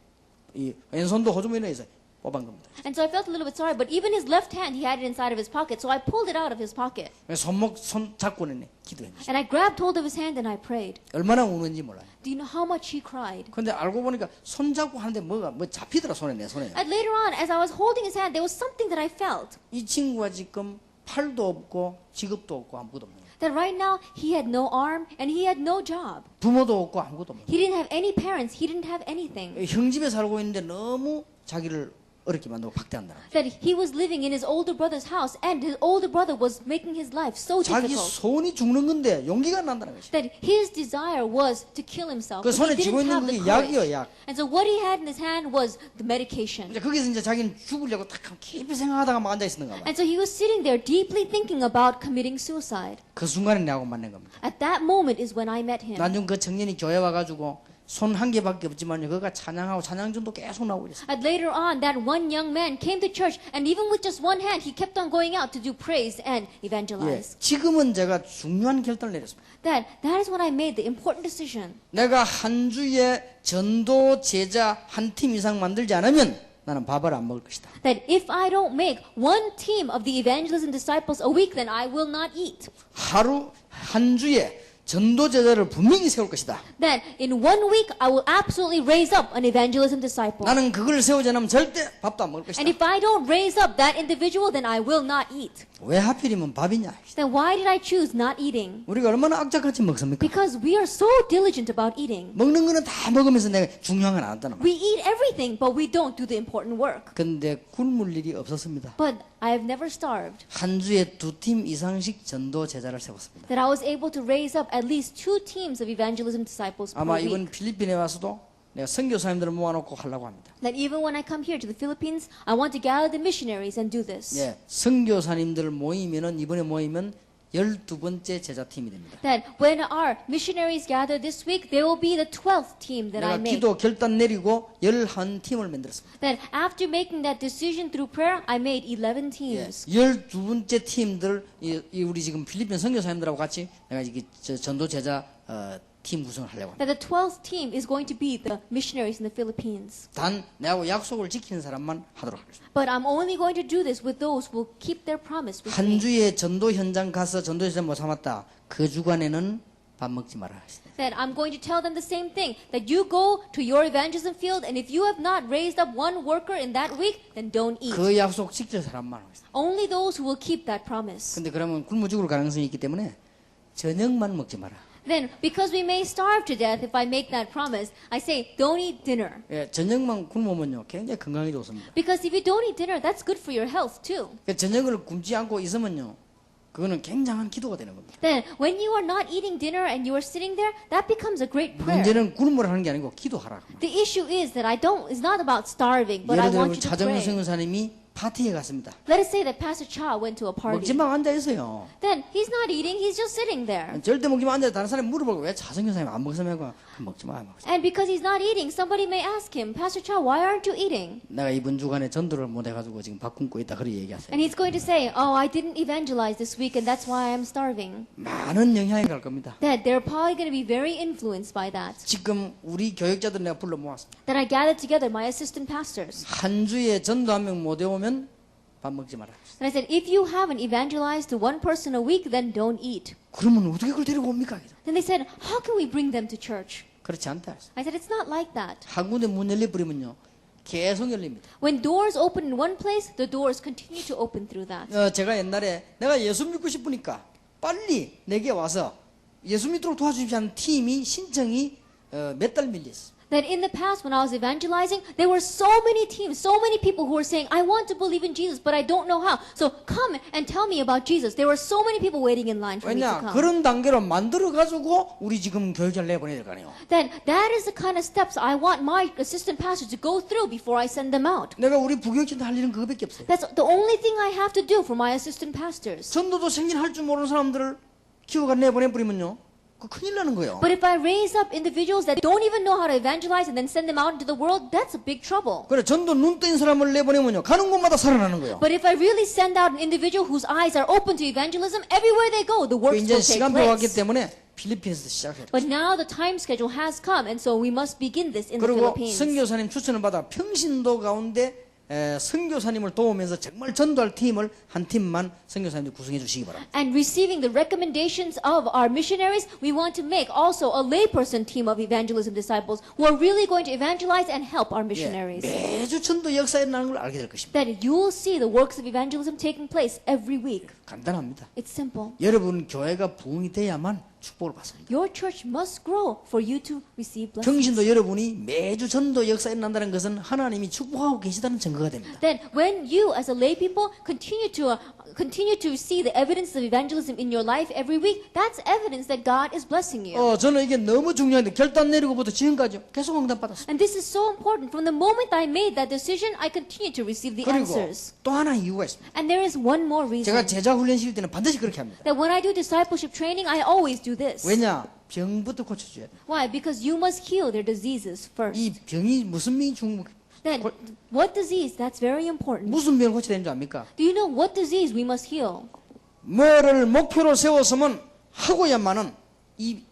이 왼손도 호주머니에 있어요. 뽑은 겁니다. And so I felt a little bit sorry, but even his left hand, he had it inside of his pocket. So I pulled it out of his pocket. 손 잡고는 기도했죠. And I grabbed hold of his hand and I prayed. 얼마나 우는지 몰라요. Do you know how much he cried? 근데 알고 보니까 손 잡고 하는데 뭐 잡히더라 손에 내 손에. And later on, as I was holding his hand, there was something that I felt. 이 친구가 지금 팔도 없고 직업도 없고 아무것도 없는 거예요. That right now, he had no arm and he had no job. 부모도 없고 아무것도 없는 He didn't have any parents. He didn't have anything. 거예요. 형집에 살고 있는데 너무 자기를 어렵게 만들고 박대한다. That he was living in his older brother's house and his older brother was making his life so 자기 difficult. 손이 죽는 건데 용기가 안 난다는 것이. That his desire was to kill himself. 그 But 손에 he 쥐고 didn't 있는 have the 그게 courage. 약이요, 약. And so what he had in his hand was the medication. 이제 거기서 이제 자기는 죽으려고 딱 깊이 생각하다가 막 앉아 있었는가 봐. And so he was sitting there deeply thinking about committing suicide. 그 순간에 내하고 만난 겁니다. At that moment is when I met him. 나중 그 청년이 교회 와가지고 손 한 개밖에 없지만 그가 찬양하고 찬양전도 계속 나오고 있어요. And later on, that one young man came to church, and even with just one hand, he kept on going out to do praise and 예, evangelize. 지금은 제가 중요한 결단을 내렸습니다. That is when I made the important decision. 내가 한 주에 전도 제자 한 팀 이상 만들지 않으면 나는 밥을 안 먹을 것이다. That if I don't make one team of the evangelism disciples a week, then I will not eat. 하루 한 주에 전도 제자를 분명히 세울 것이다. That in 1 week, I will absolutely raise up an evangelism disciple. 나는 그걸 세우지 않으면 절대 밥도 안 먹을 And 것이다. if I don't raise up that individual, then I will not eat. 왜 하필이면 밥이냐? Then why did I choose not eating? 우리가 얼마나 악착같이 먹습니까? Because we are so diligent about eating. 먹는 거는 다 먹으면서 내가 중요한 건 안 한다는 거야. We eat everything, but we don't do the important work. 근데 굶을 일이 없었습니다. But I have never starved. 한 주에 2팀 이상씩 전도 제자를 세웠습니다. That I was able to raise up at least 2 teams of evangelism disciples per 아마 week. 이번 필리핀에 와서도 내가 선교사님들을 모아놓고 하려고 합니다. That even when I come here to the Philippines, I want to gather the missionaries and do this. 예, 선교사님들 모이면은 이번에 모이면 12번째 제자팀이 됩니다. That when our missionaries gather this week, they will be the 12th team that I 내가 make. 기도 결단 내리고 11팀을 만들었습니다. That after making that decision through prayer, I made 11 예, teams. 12번째 팀들 이 우리 지금 필리핀 선교사님들하고 같이 내가 이게 전도 제자 팀 구성을 하려고 합니다. That the 12th team is going to be the missionaries in the Philippines. 단 내하고 약속을 지키는 사람만 하도록 하겠습니다. But I'm only going to do this with those who will keep their promise with 한 me. 주에 전도 현장 가서 전도 제자 못 삼았다. 그 주간에는 밥 먹지 마라 하시다. That I'm going to tell them the same thing. That you go to your evangelism field, and if you have not raised up one worker in that week, then don't eat. 그 약속 지킬 사람만 하고 있습니다. Only those who will keep that promise. 근데 그러면 굶어 죽을 가능성이 있기 때문에 저녁만 먹지 마라. Then, because we may starve to death if I make that promise, I say, don't eat dinner. 예, 저녁만 굶으면요 굉장히 건강에 좋습니다. Because if you don't eat dinner, that's good for your health too. 그러니까 저녁을 굶지 않고 있으면요 그거는 굉장한 기도가 되는 겁니다. Then, when you are not eating dinner and you are sitting there, that becomes a great prayer. 문제는 굶으라 하는 게 아니고 기도하라. The issue is that it's not about starving, but I 예를 들어 want 우리 you to 차정윤 pray. 선교사님이 파티에 갔습니다. Let us say that Pastor Cha went to a party. 먹지만 앉아 있어요. Then he's not eating, he's just sitting there. 절대 먹지만 앉아. 다른 사람이 물어보고 왜 차정윤 선생님 안 먹으면 먹지 마. And because he's not eating, somebody may ask him, Pastor Cha, why aren't you eating? 내가 이번 주간에 전도를 못 해가지고 지금 밥 굶고 있다. 그렇게 얘기하세요. And he's going to say, oh, I didn't evangelize this week and that's why I'm starving. 많은 영향이 갈 겁니다. That they're probably going to be very influenced by that. 지금 우리 교육자들 내가 불러 모았습니다. That I gathered together my assistant pastors. 한 주에 전도 한 명 못 해오면 밥 먹지 마라. And I said, if you haven't evangelized to one person a week, then don't eat. 그러면 어떻게 그걸 데리고 옵니까? Then they said, how can we bring them to church? 그렇지 않다. I said, it's not like that. 한 군데 문 열려버리면요 계속 열립니다. When doors open in one place, the doors continue to open through that. 제가 옛날에 내가 예수 믿고 싶으니까 빨리 내게 와서 예수 믿도록 도와주십시오 하는 팀이 신청이 몇 달 밀렸어. That in the past, when I was evangelizing, there were so many teams, so many people who were saying, I want to believe in Jesus, but I don't know how. So come and tell me about Jesus. There were so many people waiting in line for me to 왜냐 come. 그런 단계로 만들어가지고 우리 지금 교육자를 내보내야 될 거 아니에요. That is the kind of steps I want my assistant pastors to go through before I send them out. 내가 우리 부교육자한테 할 일은 그거밖에 없어요. That's the only thing I have to do for my assistant pastors. 전도도 생긴 할 줄 모르는 사람들을 키워가 내보내버리면요 그 큰일 나는 거예요. But if I raise up individuals that don't even know how to evangelize and then send them out into the world, that's a big trouble. 그래 전도 눈 뜬 사람을 내보내면요 가는 곳마다 살아나는 거예요. But if I really send out an individual whose eyes are open to evangelism, everywhere they go, the works 이제 will take 시간표 왔기 place. 때문에 필리핀에서 시작해야 돼요. But now the time schedule has come, and so we must begin this in the 그리고 Philippines. 선교사님 추천을 받아 평신도 가운데 선교사님을 도우면서 정말 전도할 팀을 한 팀만 선교사님들이 구성해 주시기 바랍니다. And receiving the recommendations of our missionaries, we want to make also a layperson team of evangelism disciples who are really going to evangelize and help our missionaries. 매주 전도 역사에 일어나는 걸 알게 될 것입니다. That you will see the works of evangelism taking place every week. 간단합니다. It's simple. 여러분 교회가 부흥이 돼야만 축복을 받습니다. Your church must grow for you to receive blessings. 평신도 여러분이 매주 전도 역사에 일어난다는 것은 하나님이 축복하고 계시다는 증거가 됩니다. Then when you as a lay people continue to see the evidence of evangelism in your life every week, that's evidence that God is blessing you. 저는 이게 너무 중요한데 결단 내리고부터 지금까지 계속 응답 받았습니다. And this is so important. From the moment I made that decision, I continue to receive the 그리고 answers. 또 하나 이유가 있습니다. And there is one more reason. 제가 제자 훈련 시킬 때는 반드시 그렇게 합니다. That when I do discipleship training, I always do this. 왜냐? 병부터 고쳐줘야 돼. Why? Because you must heal their diseases first. 이 병이 무슨 병이 중국 Then, what disease? That's very important. 무슨 병을 고쳐야 되는 줄 압니까? Do you know what disease we must heal? 뭐를 목표로 세웠으면 하고야만은 이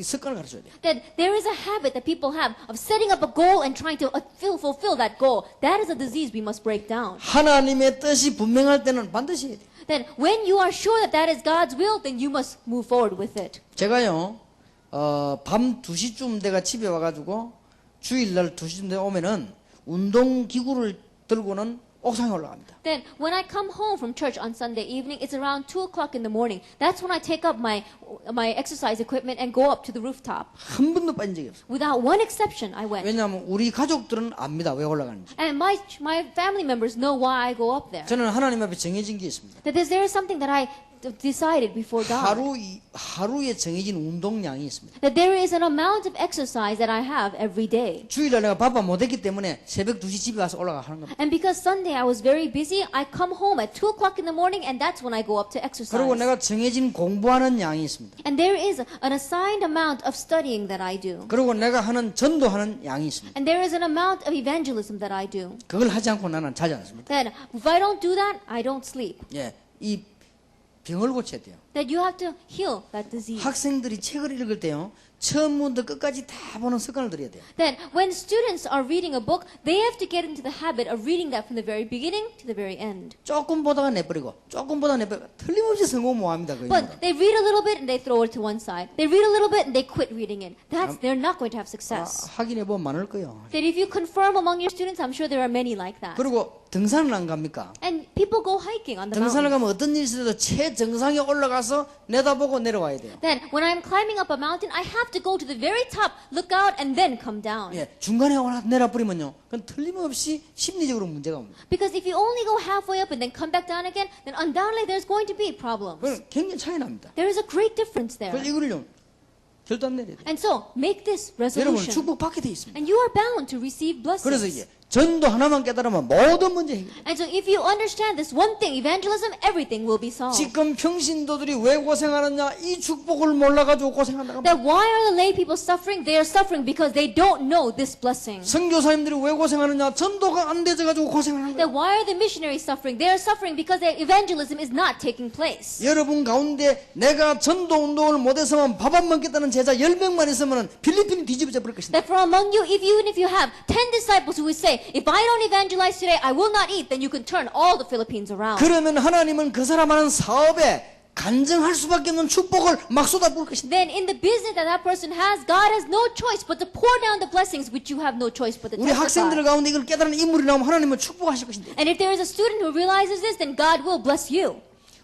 습관을 가르쳐야 돼. That there is a habit that people have of setting up a goal and trying to fulfill that goal. That is a disease we must break down. 하나님의 뜻이 분명할 때는 반드시 해야 돼. Then when you are sure that that is God's will, then you must move forward with it. 제가요, 밤 2시쯤 내가 집에 와가지고 주일날 2시쯤 돼 오면은 운동기구를 들고는 옥상에 올라갑니다. Then when I come home from church on Sunday evening, it's around 2 o'clock in the morning. That's when I take up my exercise equipment and go up to the rooftop. 한 번도 빠진 적이 없어요. Without one exception, I went. 왜냐하면 우리 가족들은 압니다. 왜 올라가는지. And my family members know why I go up there. 저는 하나님 앞에 정해진 게 있습니다. That there is something that I decided before God. 하루에 정해진 운동량이 있습니다. That there is an amount of exercise that I have every day. 주일날 내가 바빠 못했기 때문에 새벽 2시 집에 가서 올라가 하는 겁니다. And because Sunday I was very busy, I come home at 2 o'clock in the morning and that's when I go up to exercise. 그리고 내가 정해진 공부하는 양이 있습니다. And there is an assigned amount of studying that I do. 그리고 내가 하는 전도하는 양이 있습니다. And there is an amount of evangelism that I do. 그걸 하지 않고 나는 자지 않습니다. That if I don't do that, I don't sleep. 예, 이 병을 고쳐야 돼요. That you have to heal that disease. 학생들이 책을 읽을 때요, 처음부터 끝까지 다 보는 습관을 들여야 돼요. That when students are reading a book, they have to get into the habit of reading that from the very beginning to the very end. 조금 보다가 내버리고, 조금 보다가 내버리고, 틀림없이 성공 모합니다. 그 But they read a little bit and they throw it to one side. They read a little bit and they quit reading it. They're not going to have success. 확인해 보면 많을 거예요. That if you confirm among your students, I'm sure there are many like that. 그리고 등산을 안 갑니까? And people go hiking on the 등산을 mountain. 가면 어떤 일이 있어도 최정상에 올라가서 내다보고 내려와야 돼요. Then when I'm climbing up a mountain, I have to go to the very top, look out, and then come down. 예, 중간에 내려버리면요, 그건 틀림없이 심리적으로 문제가 옵니다. Because if you only go halfway up and then come back down again, then undoubtedly there's going to be problems. 그건 굉장히 차이 납니다. There is a great difference there. 그래서 이거를요, 결단 내려야 돼요. And so, make this 여러분 resolution. 축복 받게 돼 있습니다. And you are bound to receive 그래서 blessings. 이제 전도 하나만 깨달으면 모든 문제 해결. And so if you understand this one thing, evangelism, everything will be solved. 지금 평신도들이 왜 고생하느냐? 이 축복을 몰라가지고 고생한다고. That why are the lay people suffering? They are suffering because they don't know this blessing. 선교사님들이 왜 고생하느냐? 전도가 안 되져가지고 고생하는 거예요. That why are the missionaries suffering? They are suffering because their evangelism is not taking place. 여러분 가운데 내가 전도 운동을 못해서만 밥 안 먹겠다는 제자 10명만 있으면 필리핀이 뒤집어져 버릴 것입니다. That for among you, even if you have 10 disciples who would say, if I don't evangelize today, I will not eat, then you can turn all the Philippines around. 그러면 하나님은 그 사람 하는 사업에 간증할 수밖에 없는 축복을 막 쏟아부을 것입니다. Then in the business that that person has, God has no choice but to pour down the blessings which you have no choice but to 우리 학생들 testify. 가운데 이걸 깨달은 인물이 나오면 하나님은 축복하실 것인데. And if there is a student who realizes this, then God will bless you.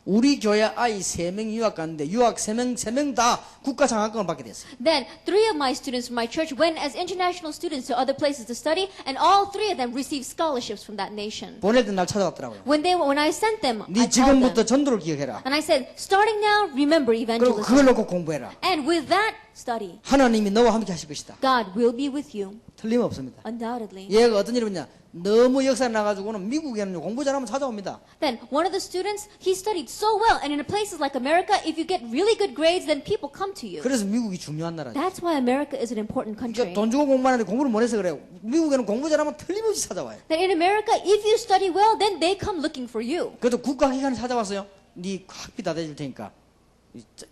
우리 교회 아이 3명이 유학 갔는데 유학 3명 다 국가 장학금을 받게 됐어요. Then 3 of my students from my church went as international students to other places to study, and all 3 of them received scholarships from that nation. 보낼 때 날 찾아왔더라고요. When I sent them, 네 I called 지금부터 them. 전도를 기억해라. And I said, starting now, remember 그리고 evangelism. 그걸 놓고 공부해라. And with that, study. 하나님이 너와 함께 하실 것이다. God will be with you, 틀림없습니다. undoubtedly. 얘가 어떤 일이 있냐? 너무 역사에 나가지고는 미국에는 공부 잘하면 찾아옵니다. Then one of the students, he studied so well, and in places like America, if you get really good grades, then people come to you. 그래서 미국이 중요한 나라죠. That's why America is an important country. 그러니까 돈 주고 공부하는데 공부를 못해서 그래요. 미국에는 공부 잘하면 틀림없이 찾아와요. That in America, if you study well, then they come looking for you. 그래도 국가기관에 찾아왔어요. 네 학비 다 대줄 테니까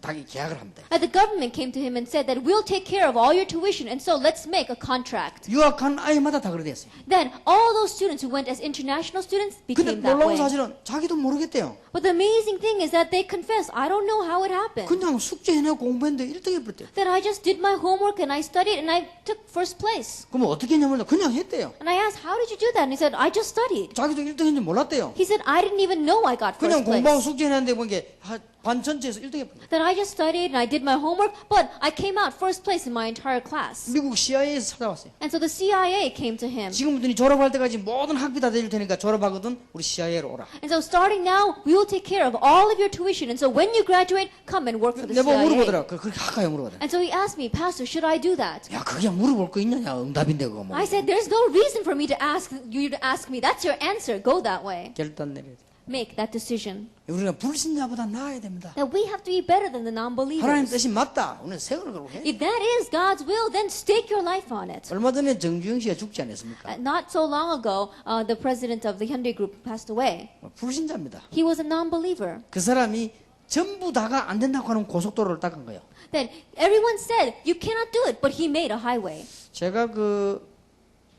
자기 계약을 합니다. And the government came to him and said that we'll take care of all your tuition, and so let's make a contract. 유학한 아이마다 다 그래 됐어요. Then all those students who went as international students 근데 became that 놀라운 way. 사실은 자기도 모르겠대요. But the amazing thing is that they confess, I don't know how it happened. 그냥 숙제 해내고 공부했는데 1등 해버렸대요. That I just did my homework and I studied and I took first place. 그러면 어떻게 했냐면 그냥 했대요. And I asked, how did you do that? And he said, I just studied. 자기도 1등 했는지 몰랐대요. He said, I didn't even know I got 그냥 first 공부하고 place. 숙제 해냈는데 보니까 반 전체에서 1등 해버렸대요. That I just studied and I did my homework, but I came out first place in my entire class. 미국 CIA에서 찾아왔어요. And so the CIA came to him. 지금부터 졸업할 때까지 모든 학비 다 대줄 테니까 졸업하거든 우리 CIA로 오라. And so starting now, we will take care of all of your tuition. And so when you graduate, come and work for the 내가 CIA. 물어보더라. 그렇게 할까요? 물어보더라. And so he asked me, Pastor, should I do that? 야, 그게 물어볼 거 있냐냐? 응답인데 그거 뭐. I said, there's no reason for me to ask you to ask me. That's your answer. Go that way. 결단 내려야 돼. Make that decision. 우리는 불신자보다 나아야 됩니다. That we have to be better than the 하나님 non-believers. 뜻이 맞다. 우리는 세월을 걸고 해. If that is God's will, then stake your life on it. 얼마 전에 정주영 씨가 죽지 않았습니까? Not so long ago, the president of the Hyundai Group passed away. 불신자입니다. He was a non-believer. 그 사람이 전부 다가 안 된다고 하는 고속도로를 닦은 거예요. Then everyone said, you cannot do it, but he made a highway. 제가 그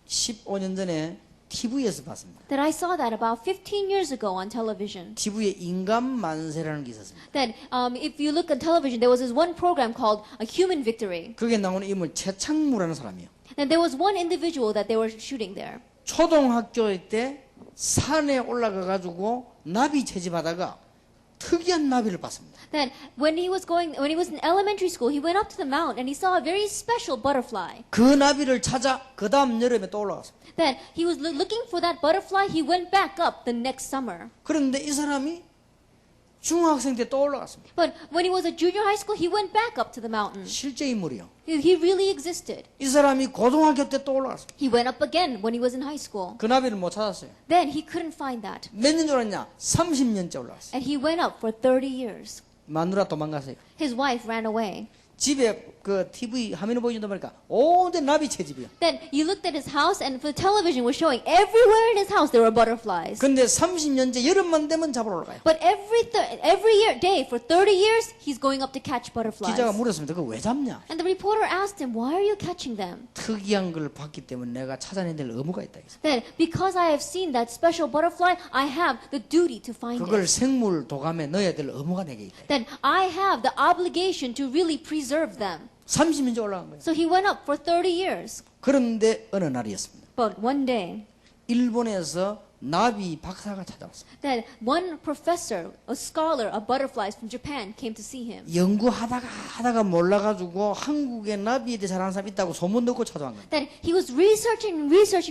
15년 전에 TV에서 봤습니다. That I saw that about 15 years ago on television. TV에 인간 만세라는 게 있었습니다. That if you look on television, there was this one program called A Human Victory. 거기에 나오는 인물 최창무라는 사람이에요. And there was one individual that they were shooting there. 초등학교 때 산에 올라가 가지고 나비 채집하다가 특이한 나비를 봤습니다. That when he was in elementary school, he went up to the mount and he saw a very special butterfly. 그 나비를 찾아 그 다음 여름에 또 올라갔습니다. That he was looking for that butterfly, he went back up the next summer. 그런데 이 사람이 중학생 때 또 올라갔습니다. But when he was at junior high school, he went back up to the mountain. 실제 인물이요. He really existed. 이 사람이 고등학교 때 또 올라갔습니다. He went up again when he was in high school. 그 나비를 못 찾았어요. Then he couldn't find that. 몇 년 줄 알았냐? 30년째 올라갔어요. And he went up for 30 years. 마누라 도망가세요. His wife ran away. 집에 그 TV 화면을 보여준다 보니까 온데 나비 채집이야. Then you looked at his house and the television was showing everywhere in his house there were butterflies. 근데 30년째 여름만 되면 잡으러 올라가요. But every year, day for 30 years, he's going up to catch butterflies. 기자가 물었습니다. 그거 왜 잡냐? And the reporter asked him, why are you catching them? 특이한 걸 봤기 때문에 내가 찾아내야 될 의무가 있다. Then, because I have seen that special butterfly, I have the duty to find 그걸 it. 생물 도감에 넣어야 될 의무가 내게 있다. Then I have the obligation to really preserve them. 30년째 올라간 거예요. So he went up for 30 years. 그런데 어느 날이었습니다. But one day, 일본에서 나비 박사가 찾아왔습니다. that one professor, a scholar of butterflies from Japan came to see him. 연구하다가 몰라가지고 한국에 나비에 대해 잘하는 사람 있다고 소문 듣고 찾아온 거예요. That he was researching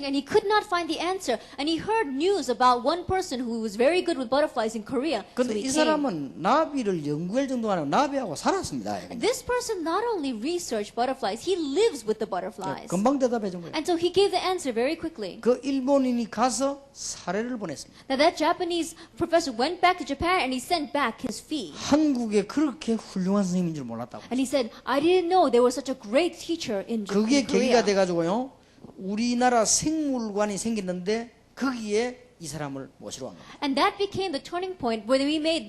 and he could not find the answer. And he heard news about one person who was very good with butterflies in Korea. So 근데 이 he came. 사람은 나비를 연구할 정도가 아니고 나비하고 살았습니다. This person not only researched butterflies, he lives with the butterflies. 금방 대답해 준 거예요. And so he gave the answer very quickly. 그 일본인이 가서 사례를 보냈습니다. Now that Japanese professor went back to Japan and he sent back his fee. 한국에 그렇게 훌륭한 선생님인 줄 몰랐다고. And he said, I didn't know there was such a great teacher in 그게 계기가 Korea. 돼가지고요. 우리나라 생물관이 생겼는데 거기에 이 사람을 모시러 간 거예요. And that became the turning point where we made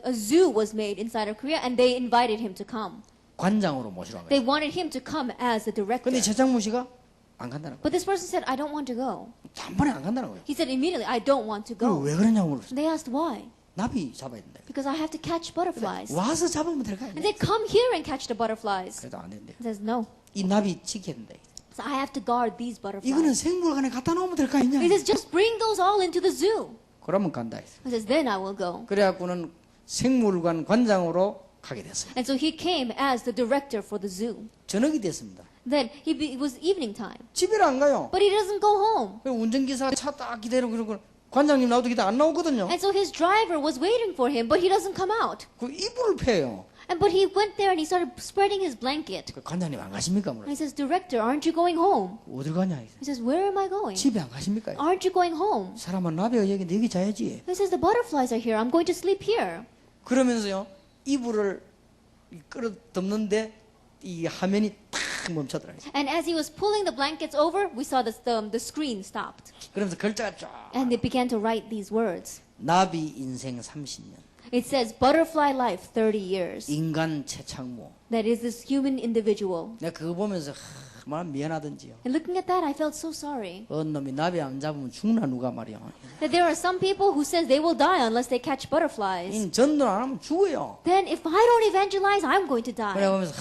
a zoo was made inside of Korea and they invited him to come. 관장으로 모시러 간 They 거예요. wanted him to come as the director. 근데 최창무 씨가 안 간다는 거예요. But this person said, I don't want to go. 한 번에 안 간다는 거예요. He said immediately, I don't want to 그럼 go. 왜 그러냐고 물었어요. And they asked why. 나비 잡아야 된다. Because I have to catch butterflies. 와서 잡으면 될까요? And they come here and catch the butterflies. 그래도 안 된대요. He says, no. 이 나비 지켜야 된다. So I have to guard these 이거는 butterflies. 생물관에 갖다 놓으면 될 거 아니냐? He says, just bring those all into the zoo. 그러면 간다 했어요. He says, then I will go. 그래갖고는 생물관 관장으로 가게 됐어요. And so he came as the director for the zoo. 저녁이 됐습니다. Then it was evening time. 집에를 안 가요. But he doesn't go home. 운전기사가 차 딱 기다리고 그러고 관장님 나오도 기다 안 나오거든요. And so his driver was waiting for him, but he doesn't come out. 그 이불을 패요. But he went there and he started spreading his blanket. 그 관장님 안 가십니까? And he 물어. says, Director, aren't you going home? 어딜 가냐? He says, where am I going? 집에 안 가십니까? Aren't you going home? 사람은 나비가 여기 여기 자야지. He says, the butterflies are here. I'm going to sleep here. 그러면서요 이불을 끌어 덮는데 이 화면이 탁 멈춰더라고요. And as he was pulling the blankets over, we saw the screen stopped. 그러면서 글자가 쫙 And they began to write these words. 나비 인생 30년. It says butterfly life 30 years. 인간 채착모. That is this human individual. 내가 그거 보면서 얼마나 미안하던지요. And looking at that, I felt so sorry. 어느 놈이 나비 안 잡으면 죽나 누가 말이야. That there are some people who says they will die unless they catch butterflies. 전도 안 하면 죽어요. Then if I don't evangelize, I'm going to 그래 die. 보면서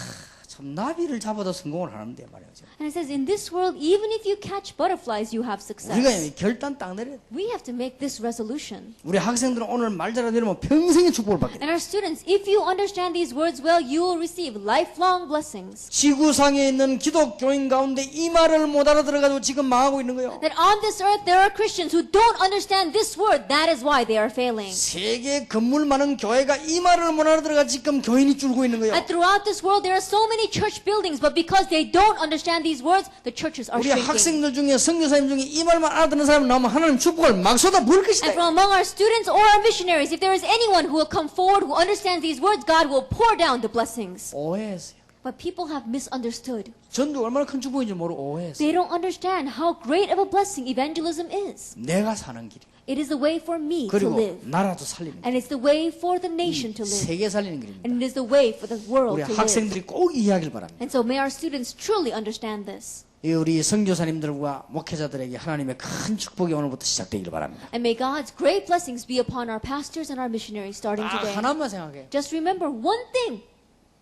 참 나비를 잡아도 성공을 하는데 말이죠. And it says in this world, even if you catch butterflies, you have 우리가 success. 결단 딱 내려. We have to make this resolution. 우리 학생들은 오늘 말 잘 들으면 평생의 축복을 받게 돼. And our students, if you understand these words well, you will receive lifelong blessings. 지구상에 있는 기독교인 가운데 이 말을 못 알아들어가지고 지금 망하고 있는 거예요. That on this earth there are Christians who don't understand this word. That is why they are failing. 세계 건물 많은 교회가 이 말을 못 알아들어가 지금 교인이 줄고 있는 거예요. And throughout this world there are so many church buildings, but because they don't understand these words, the churches are 우리 shrinking. 학생들 중에 선교사님 중에 이 말만 알아듣는 사람 나오면 하나님 축복을 막 쏟아 부을 And 것이다. from among our students or our missionaries, if there is anyone who will come forward who understands these words, God will pour down the blessings. 오해했어요. But people have misunderstood. 전도 얼마나 큰 축복인지 모르고 오해했어요. They don't understand how great of a blessing evangelism is. 내가 사는 길이. It is the way for me to 그리고 live. 나라도 살리는 길. And it's the way for the nation to live. 세계 살리는 길입니다. And it is the way for the world 우리 to live. 학생들이 꼭 이해하길 바랍니다. And so may our students truly understand this. 이 우리 선교사님들과 목회자들에게 하나님의 큰 축복이 오늘부터 시작되길 바랍니다. And may God's great blessings be upon our pastors and our missionaries starting 딱 today. 하나만 생각해. Just remember one thing.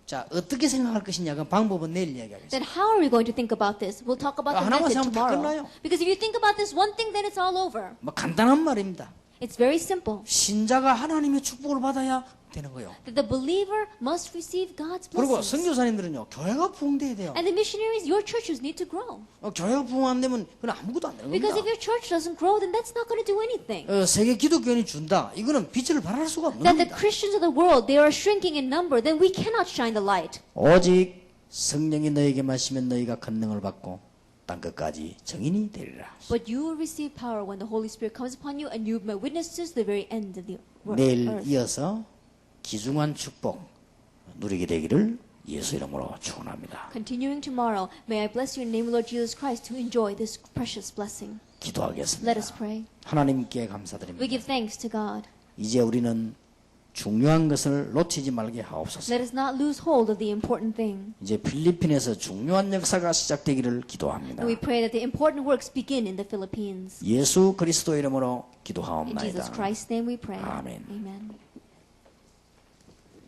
자, 어떻게 생각할 것이냐 그 방법은 내일 이야기하겠습니다. Then how are we going to think about this? We'll talk about the 하나만 method 생각하면 다 tomorrow. 끝나요. Because if you think about this one thing, then it's all over. 뭐 간단한 말입니다. It's very simple. 신자가 하나님의 축복을 받아야 되는 거예요. That the believer must receive God's 그리고 blessings. 선교사님들은요, 교회가 부흥돼야 돼요. And the missionaries, your churches need to grow. 교회가 부흥 안 되면 그건 아무것도 안 되는 Because if 겁니다. your church doesn't grow, then that's not going to do anything. 세계 기독교인이 준다. 이거는 빛을 발할 수가 없는 That the 겁니다. Christians of the world, they are shrinking in number, then we cannot shine the light. 오직 성령이 너에게 마시면 너희가 권능을 받고 땅끝까지 증인이 되리라. But you will receive power when the Holy Spirit comes upon you, and you will be my witnesses to the very end of the 내일 earth. 이어서 귀중한 축복 누리게 되기를 예수 이름으로 축원합니다. Continuing tomorrow, may I bless you in the name of Lord Jesus Christ to enjoy this precious blessing. 기도하겠습니다. Let us pray. 하나님께 We 감사드립니다. give thanks to God. 이제 우리는 중요한 것을 놓치지 말게 하옵소서. Let us not lose hold of the important thing. 이제 필리핀에서 중요한 역사가 시작되기를 기도합니다. And we pray that the important works begin in the Philippines. 예수 그리스도 이름으로 In 기도하옵나이다. Jesus Christ's name we pray. 아멘. Amen.